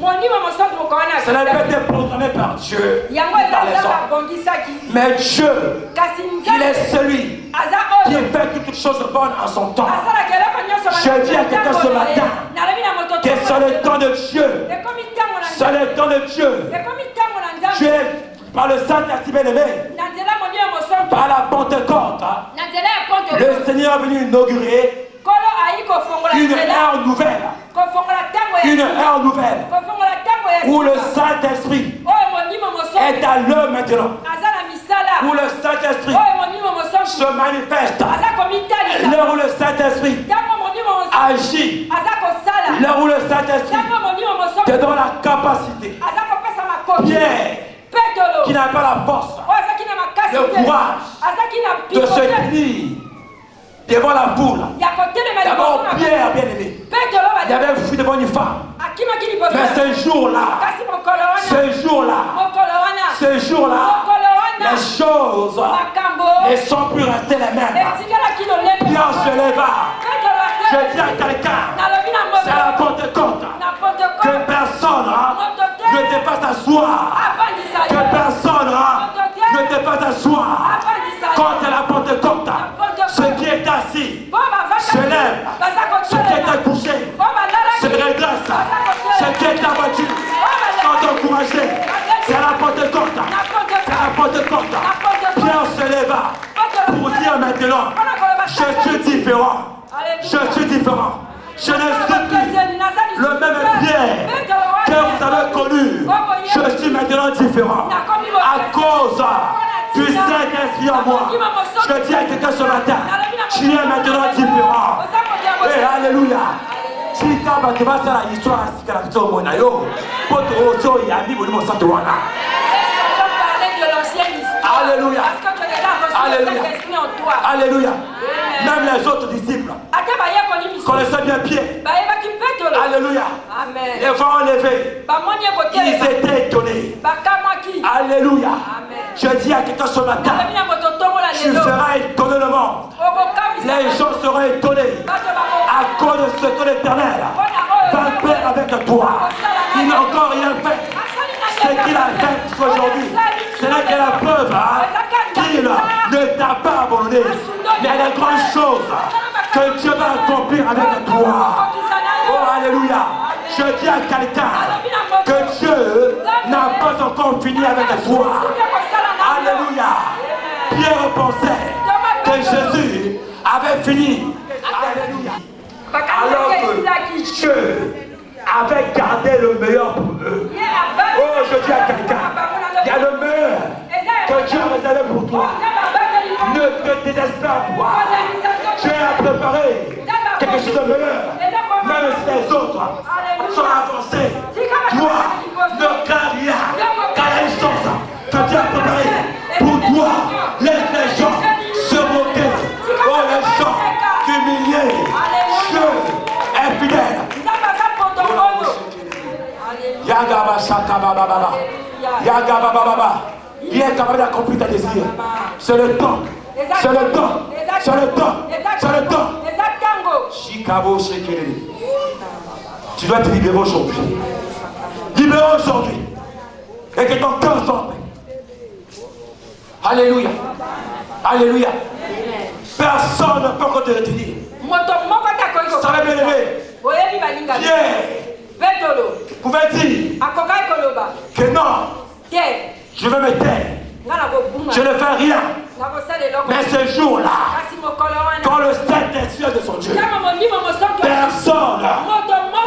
Cela n'a pas été programmé par Dieu. Mais Dieu, il est celui qui fait toutes choses bonnes en son temps. Je dis à quelqu'un ce matin que c'est le temps de Dieu. C'est le temps de Dieu. Dieu, par le Saint-Esprit bien-aimé, par la Pentecôte, le Seigneur est venu inaugurer une ère nouvelle. Une ère nouvelle où le Saint-Esprit est à l'œuvre maintenant. Où le Saint-Esprit se manifeste. L'heure où le Saint-Esprit agit. L'heure où le Saint-Esprit te donne la capacité. Pierre, qui n'a pas la force, le courage de se tenir devant la foule. D'abord Pierre bien-aimé, il avait fui devant une femme. Mais ce jour-là, les choses ne sont plus restées les mêmes. Pierre se leva. Je dis à quelqu'un, c'est la Pentecôte, que personne ne te fasse asseoir. Que personne ne te fasse asseoir. Quand c'est la Pentecôte, ce qui est assis se lève, ce qui est couché se redresse, ce qui est abattu sont encouragés. C'est la Pentecôte. C'est la Pentecôte. Pierre se leva pour dire maintenant, je suis différent. Je suis différent. Je ne suis plus le même Pierre que vous avez connu. Je suis maintenant différent. À cause du Saint-Esprit en moi. Je dis à quelqu'un ce matin, tu es maintenant différent. Et alléluia. Si tu vas faire l'histoire, c'est que tu vas faire alléluia. Alléluia. Alléluia. Même les autres disciples connaissaient bien Pierre. Alléluia. Les vents enlevés. Ils étaient étonnés. Alléluia. Je dis à quelqu'un ce matin, tu feras étonner le monde. Les gens seront étonnés à cause de ce que l'Éternel va faire avec toi. Il n'a encore rien fait. Ce qu'il a fait aujourd'hui, c'est là qu'il y a la preuve qu'il ne t'a pas abandonné. Mais il y a des grandes choses que Dieu va accomplir avec toi. Oh, alléluia. Je dis à quelqu'un que Dieu n'a pas encore fini avec toi. Alléluia. Pierre pensait que Jésus avait fini. Alléluia. Alors que Dieu avait gardé le meilleur pour eux. Oh, je dis à quelqu'un, il y a le meilleur que Dieu a réservé pour toi. Ne te désespère pas. Dieu a préparé quelque chose de meilleur. Même si les autres sont avancés, toi, ne crains rien. Car il y a une chose que Dieu a préparée pour toi. Laisse les gens se moquer. Oh, les gens humiliés. Dieu est fidèle. Yagaba Shakababa. Yagaba Baba. Il est capable d'accomplir ta désir. C'est le temps. C'est le temps. C'est le temps. C'est le temps. Shikabo Shekere. Tu dois te libérer aujourd'hui. Libéré aujourd'hui. Et que ton cœur soit en paix. Alléluia. Alléluia. Personne ne peut encore te retenir. Ça va bien aimer. Pierre pouvait dire que non, je vais me taire. Je ne fais rien. Mais ce jour-là, quand le Saint-Esprit est de son Dieu, personne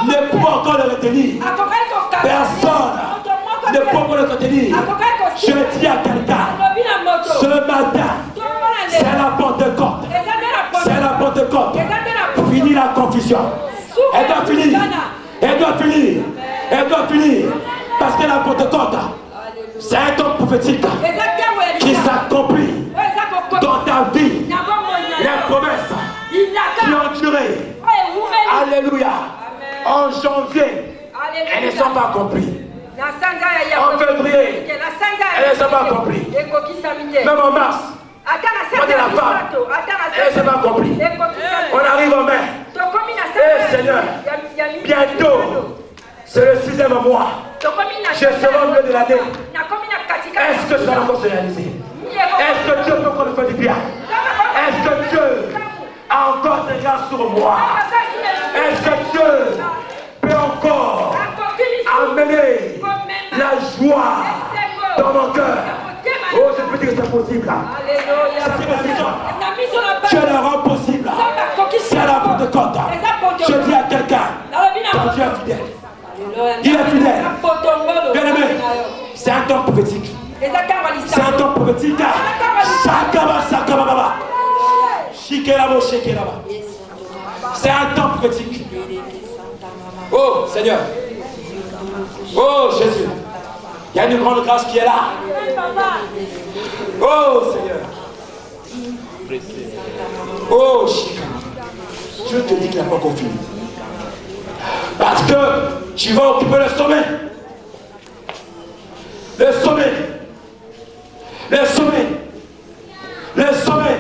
ne peut encore le retenir. Personne ne peut me le contenir. Je dis à quelqu'un, ce matin, c'est la Pentecôte. C'est la Pentecôte. Fini la confusion. Elle doit finir. Elle doit finir. Elle doit finir. Parce que la Pentecôte, c'est un temps prophétique qui s'accomplit dans ta vie. Les promesses qui ont duré. Alléluia. En janvier, elles ne sont pas accomplies. En février, elles ne sont pas accomplies. Même en mars, quand elle a la femme, elles ne sont pas accomplies. On arrive en mai. Eh Seigneur, bientôt, c'est le 6e mois. Je serai au milieu de l'année. Est-ce que ça va encore se réaliser? Est-ce que Dieu peut encore me faire du bien? Est-ce que Dieu a encore des regards sur moi? Est-ce que Dieu peut encore amener la joie dans mon cœur? Oh, je peux dire que c'est possible. Dieu le rend possible. C'est la Pentecôte. Je dis à quelqu'un, ton Dieu est fidèle. Il est fidèle. Bien aimé, c'est un temps prophétique. C'est un temps prophétique. C'est un temps prophétique. Oh Seigneur. Oh Jésus. Il y a une grande grâce qui est là. Oh Seigneur. Oh Shika. Je te dis qu'il n'a pas encore fini. Parce que tu vas occuper le sommet. Le sommet. Le sommet. Le sommet.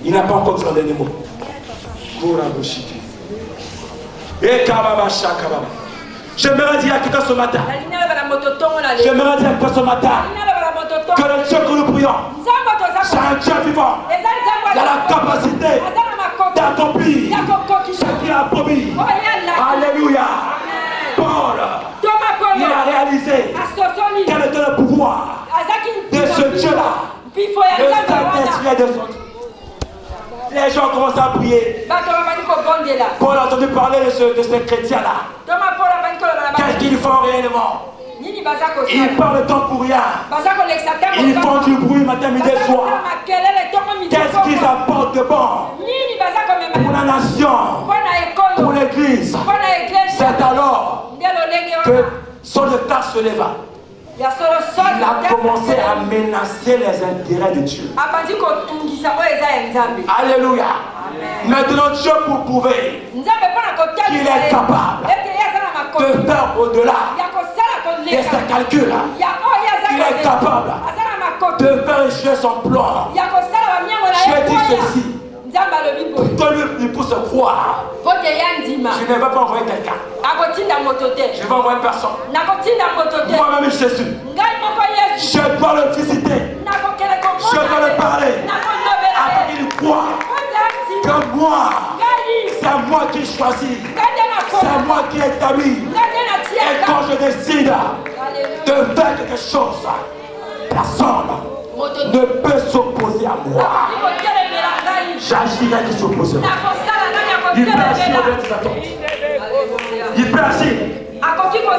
Il n'a pas encore dit un dernier mot. Et Kababa Shakababa. J'aimerais dire à quelqu'un ce matin. J'aimerais dire à quelqu'un ce matin. Que le Dieu que nous prions, c'est un Dieu vivant. Il a la capacité d'accomplir ce qu'il a promis. Alléluia. Paul, il a réalisé quel était le pouvoir de ce Dieu-là. Le Saint-Esprit de son Dieu. Les gens commencent à prier. Paul a entendu parler de ce chrétien-là. Qu'est-ce qu'ils font réellement? Ils parlent de temps pour rien. Ils font du bruit matin, midi et soir. Qu'est-ce qu'ils apportent de bon pour la nation, pour l'église? C'est alors que son état se leva. Il a commencé à menacer les intérêts de Dieu. Alléluia. Maintenant Dieu pour prouver qu'il est capable de faire au-delà de ses calculs. Il est capable de faire échouer son plan. Je dis ceci. Pour que lui puisse croire, je ne vais pas envoyer quelqu'un. Je vais envoyer personne. Moi-même Jésus. Je dois le visiter. Je dois le parler. Afin qu'il croit que moi, c'est moi qui choisis. C'est moi qui établis. Et quand je décide de faire quelque chose, personne ne peut s'opposer à moi. J'agirai qui s'oppose. Il peut agir au-delà des attentes. Il peut agir.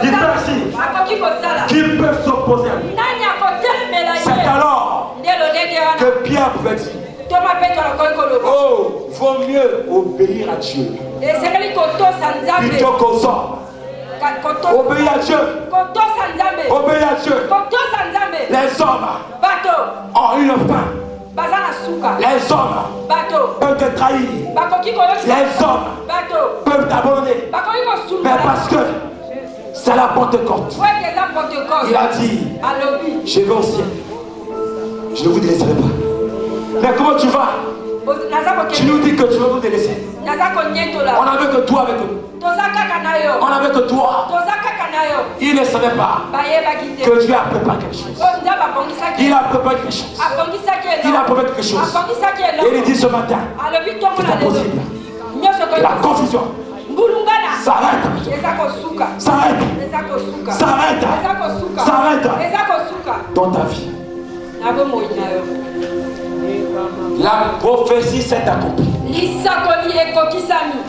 Il peut agir. Qui peut s'opposer à moi? C'est alors que Pierre pouvait dire, oh, vaut mieux obéir à Dieu plutôt qu'aux hommes. Obéir à Dieu. Obéir à Dieu. Les hommes ont une fin. Les hommes peuvent te trahir. Les hommes peuvent t'abandonner. Mais parce que c'est la Pentecôte. Il a dit, je vais au ciel. Je ne vous délaisserai pas. Mais comment tu vas? Tu nous dis que tu veux nous délaisser. On n'avait que toi avec nous. On n'avait que toi. Il ne savait pas que Dieu a préparé quelque chose. Il a préparé quelque chose. Il a préparé quelque chose. Et il dit ce matin, c'est impossible. La confusion s'arrête. S'arrête. S'arrête. S'arrête. Dans ta vie. La prophétie s'est accomplie.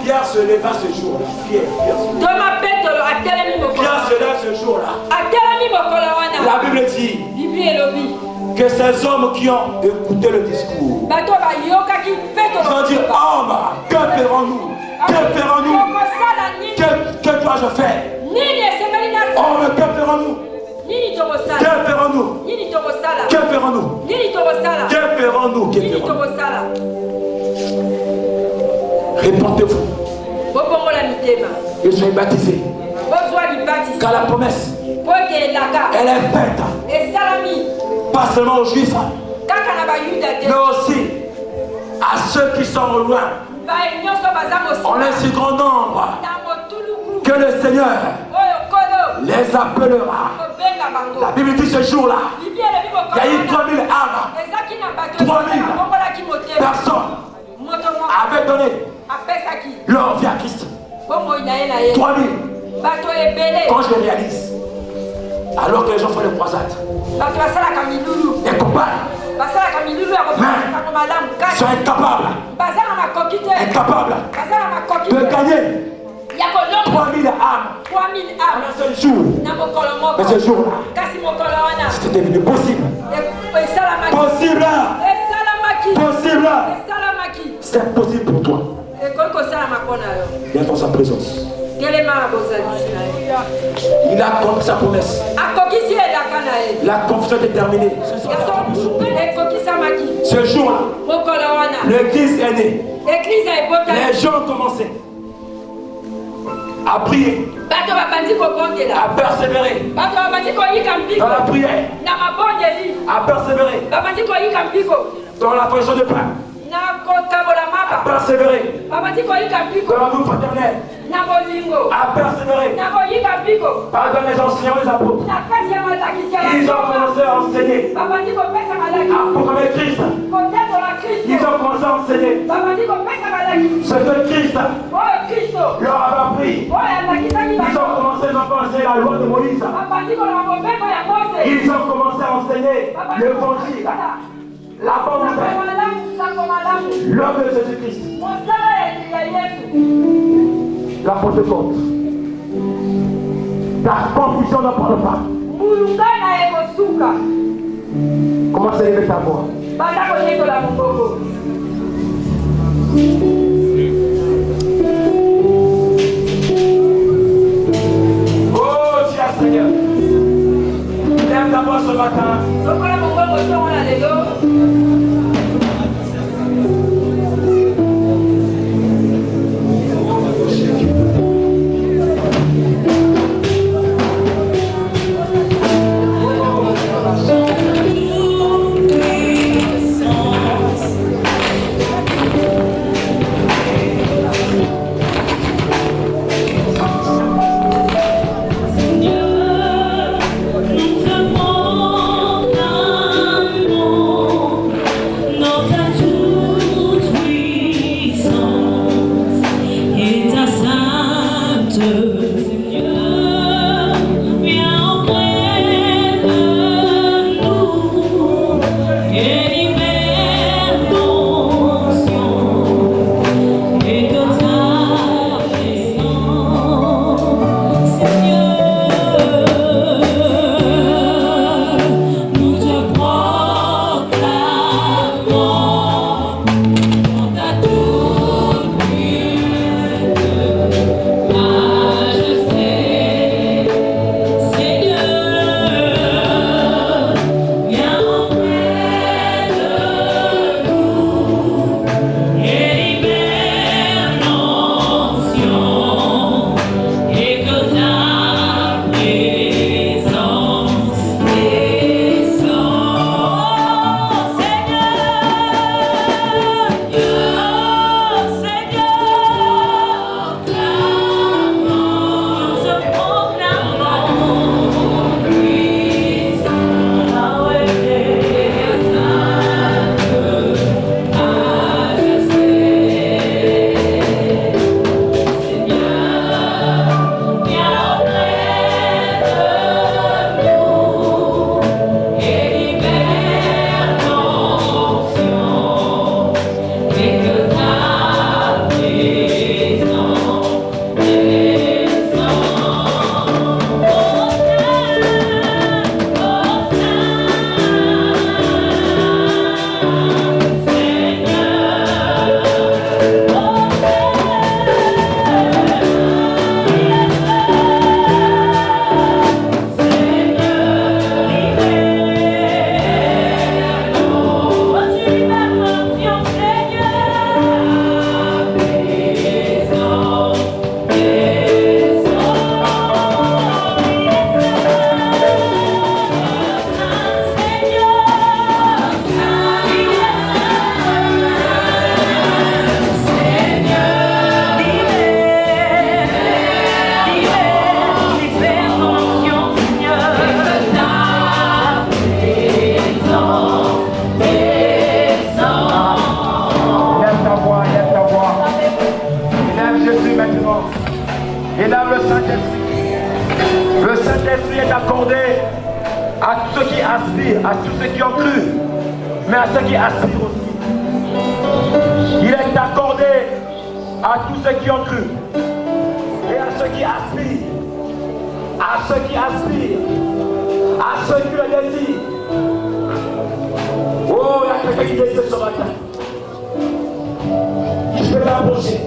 Pierre se leva ce jour-là. Pierre se leva. Qui a cela ce jour-là? La Bible dit que ces hommes qui ont écouté le discours, ils ont dit, homme, que ferons-nous? Que ferons-nous? Que dois-je faire? Homme, que ferons-nous? Que ferons-nous? Que ferons-nous? Que ferons-nous? Que ferons-nous? Répondez-vous. Et soyez baptisés. Car la promesse, elle est faite. Pas seulement aux Juifs, mais aussi à ceux qui sont au loin. On est si grand nombre que le Seigneur les appellera. La Bible dit ce jour-là, il y a eu 3000 âmes. 3000 personnes avaient donné leur vie à Christ. 3000. Quand je le réalise, alors que les gens font des croisades, des campagnes, mais sont incapables de gagner 3000 âmes en un seul jour. Mais ce jour-là, c'était devenu possible. Possible. Possible. C'est possible pour toi. Viens dans sa présence. Il a accompli sa promesse. La confiance est terminée. Ce jour-là, l'église est née. Les gens ont commencé à prier, à persévérer dans la prière, à persévérer dans la position de pain, à persévérer dans l'amour fraternel, à persévérer dans les anciens les apôtres. Ils ont commencé à enseigner, à proclamer Christ. Ils ont commencé à enseigner ce que Christ leur avait appris. Ils ont commencé à enseigner la loi de Moïse. Ils ont commencé à enseigner l'évangile, la bonne nouvelle, l'homme de Jésus-Christ, la Pentecôte. La confusion ne parle pas. Commence à élever ta voix. Oh Dieu Seigneur, lève ta voix ce matin. est accordé à tous ceux qui aspirent, à tous ceux qui ont cru, mais à ceux qui aspirent aussi. Il est accordé à tous ceux qui ont cru et à ceux qui aspirent, à ceux qui aspirent, à ceux qui le désirent. Oh, il y a quelqu'un qui désire ce matin. Je vais l'approcher.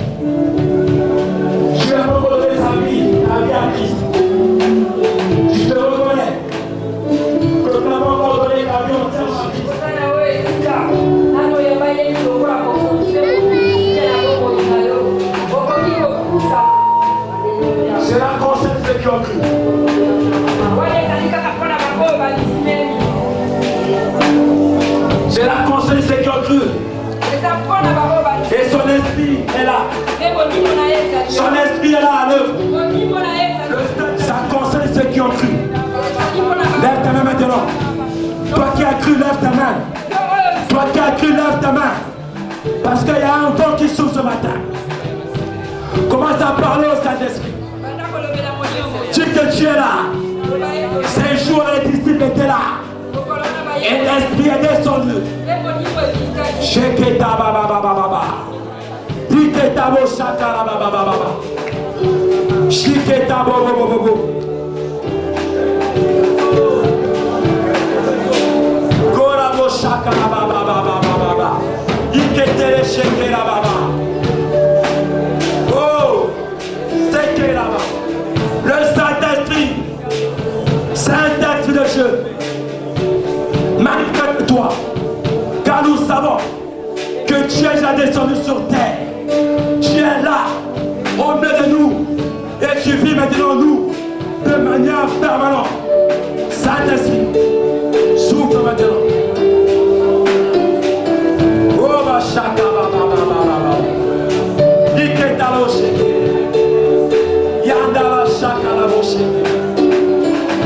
Je vais redonner sa vie à Christ. Je te reconnais que nous n'avons pas donné la vie entière à Christ. C'est la conscience de ceux qui ont cru. C'est la conscience de ceux qui ont cru. Et son esprit est là. Son esprit est là à l'œuvre. Sa conscience de ceux qui ont cru. Lève ta main maintenant. Toi qui as cru, lève ta main. Toi qui as cru, lève ta main. Parce qu'il y a un vent qui souffle ce matin. Commence à parler au Saint-Esprit. Dis que tu es là. Ces jours, les disciples étaient là. Et l'Esprit est descendu. Sheketa baba baba baba. Diketa bo shakara baba baba baba. Shiketa bo bo bo bo. Gora bo shakara baba baba baba. Iketere shekera baba. Oh, sekera baba. Le Saint-Esprit, Saint-Esprit de Dieu, manifeste-toi, car nous savons que tu es déjà descendu sur terre. Tu es là, au milieu de nous, et tu vis maintenant nous de manière permanente. Saint-Esprit, souffle maintenant. Oh, ma chaka, baba, baba, baba. Iketalo sheke. Yandala chaka la boche.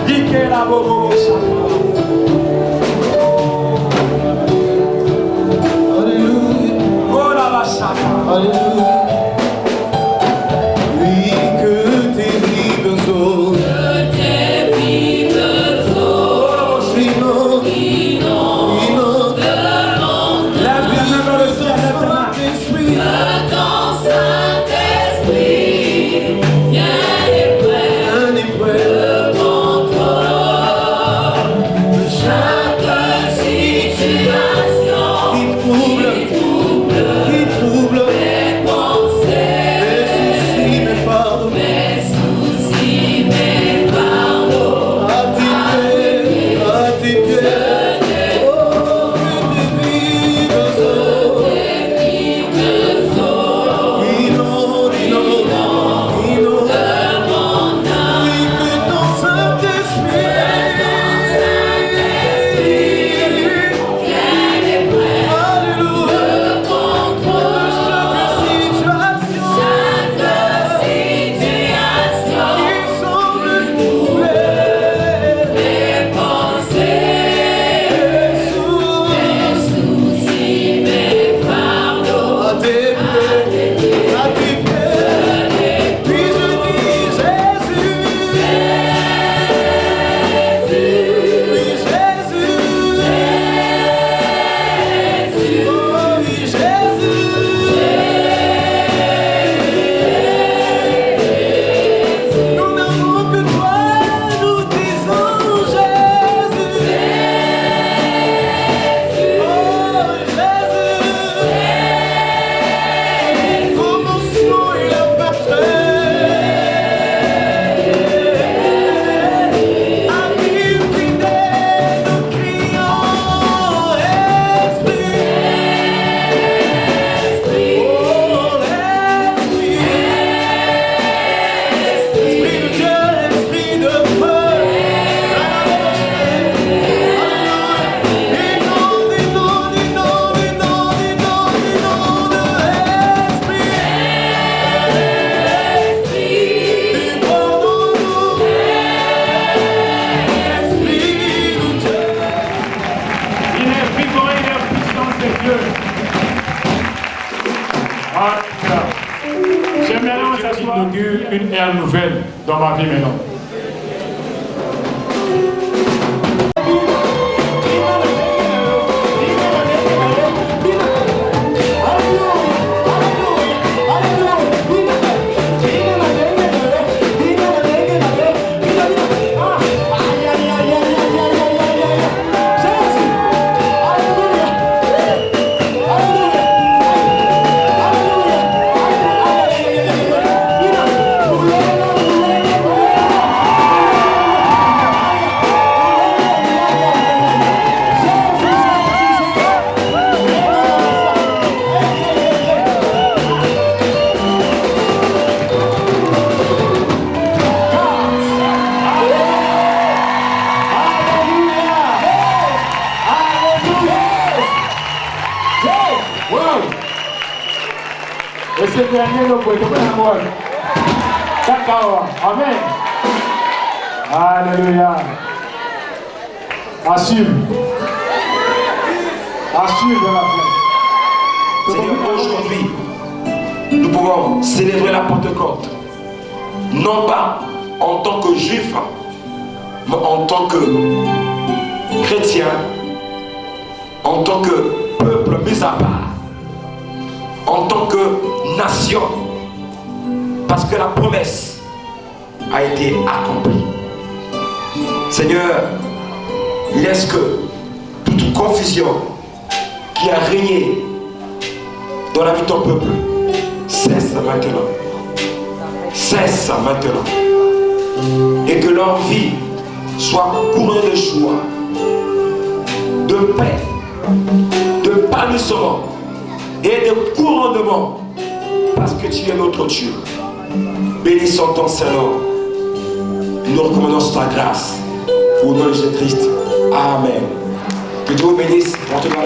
Ikela bobo chaka. Alléluia. Oui, que tes vives eaux inondent de ton Saint-Esprit. Viens et prenne le contrôle de chaque situation qui trouble mes pensées, mes soucis, mes fardeaux. À tes pieds, oh, que tes vives eaux inondent de mon âme. Oui, que ton Saint-Esprit vienne et prenne le contrôle de chaque situation qui semble troubler mes pensées, mes soucis, mes fardeaux. À tes pieds, puis je dis Jésus, oui Jésus, oh oui Jésus. Nous n'avons que toi, nous disons Jésus, oh Jésus, commençons et la Amis fidèles, nous crions Esprit, oh Esprit, Esprit de Dieu, Esprit de feu, inonde, inonde, inonde, inonde, inonde, inonde, Esprit, déborde-nous, Esprit de Dieu. Il est vivant, il est puissant, c'est Dieu. Alléluia. J'aimerais que j'inaugure une ère nouvelle dans ma vie maintenant. Wow! Et c'est dernier, nous pouvons tout avoir. D'accord. Amen. Alléluia. Assure. Assure de la paix. Seigneur, aujourd'hui, nous pouvons célébrer la Pentecôte. Non pas en tant que juif, mais en tant que chrétien, en tant que peuple mis à part, en tant que nation, parce que la promesse a été accomplie. Seigneur, laisse que toute confusion qui a régné dans la vie de ton peuple cesse maintenant. Cesse maintenant. Et que leur vie soit couronnée de joie, de paix, de panissement et de couronnement, parce que tu es notre Dieu. Bénissons ton Seigneur. Nous recommandons ta grâce. Au nom de Jésus-Christ. Amen. Que Dieu vous bénisse. Portez-moi.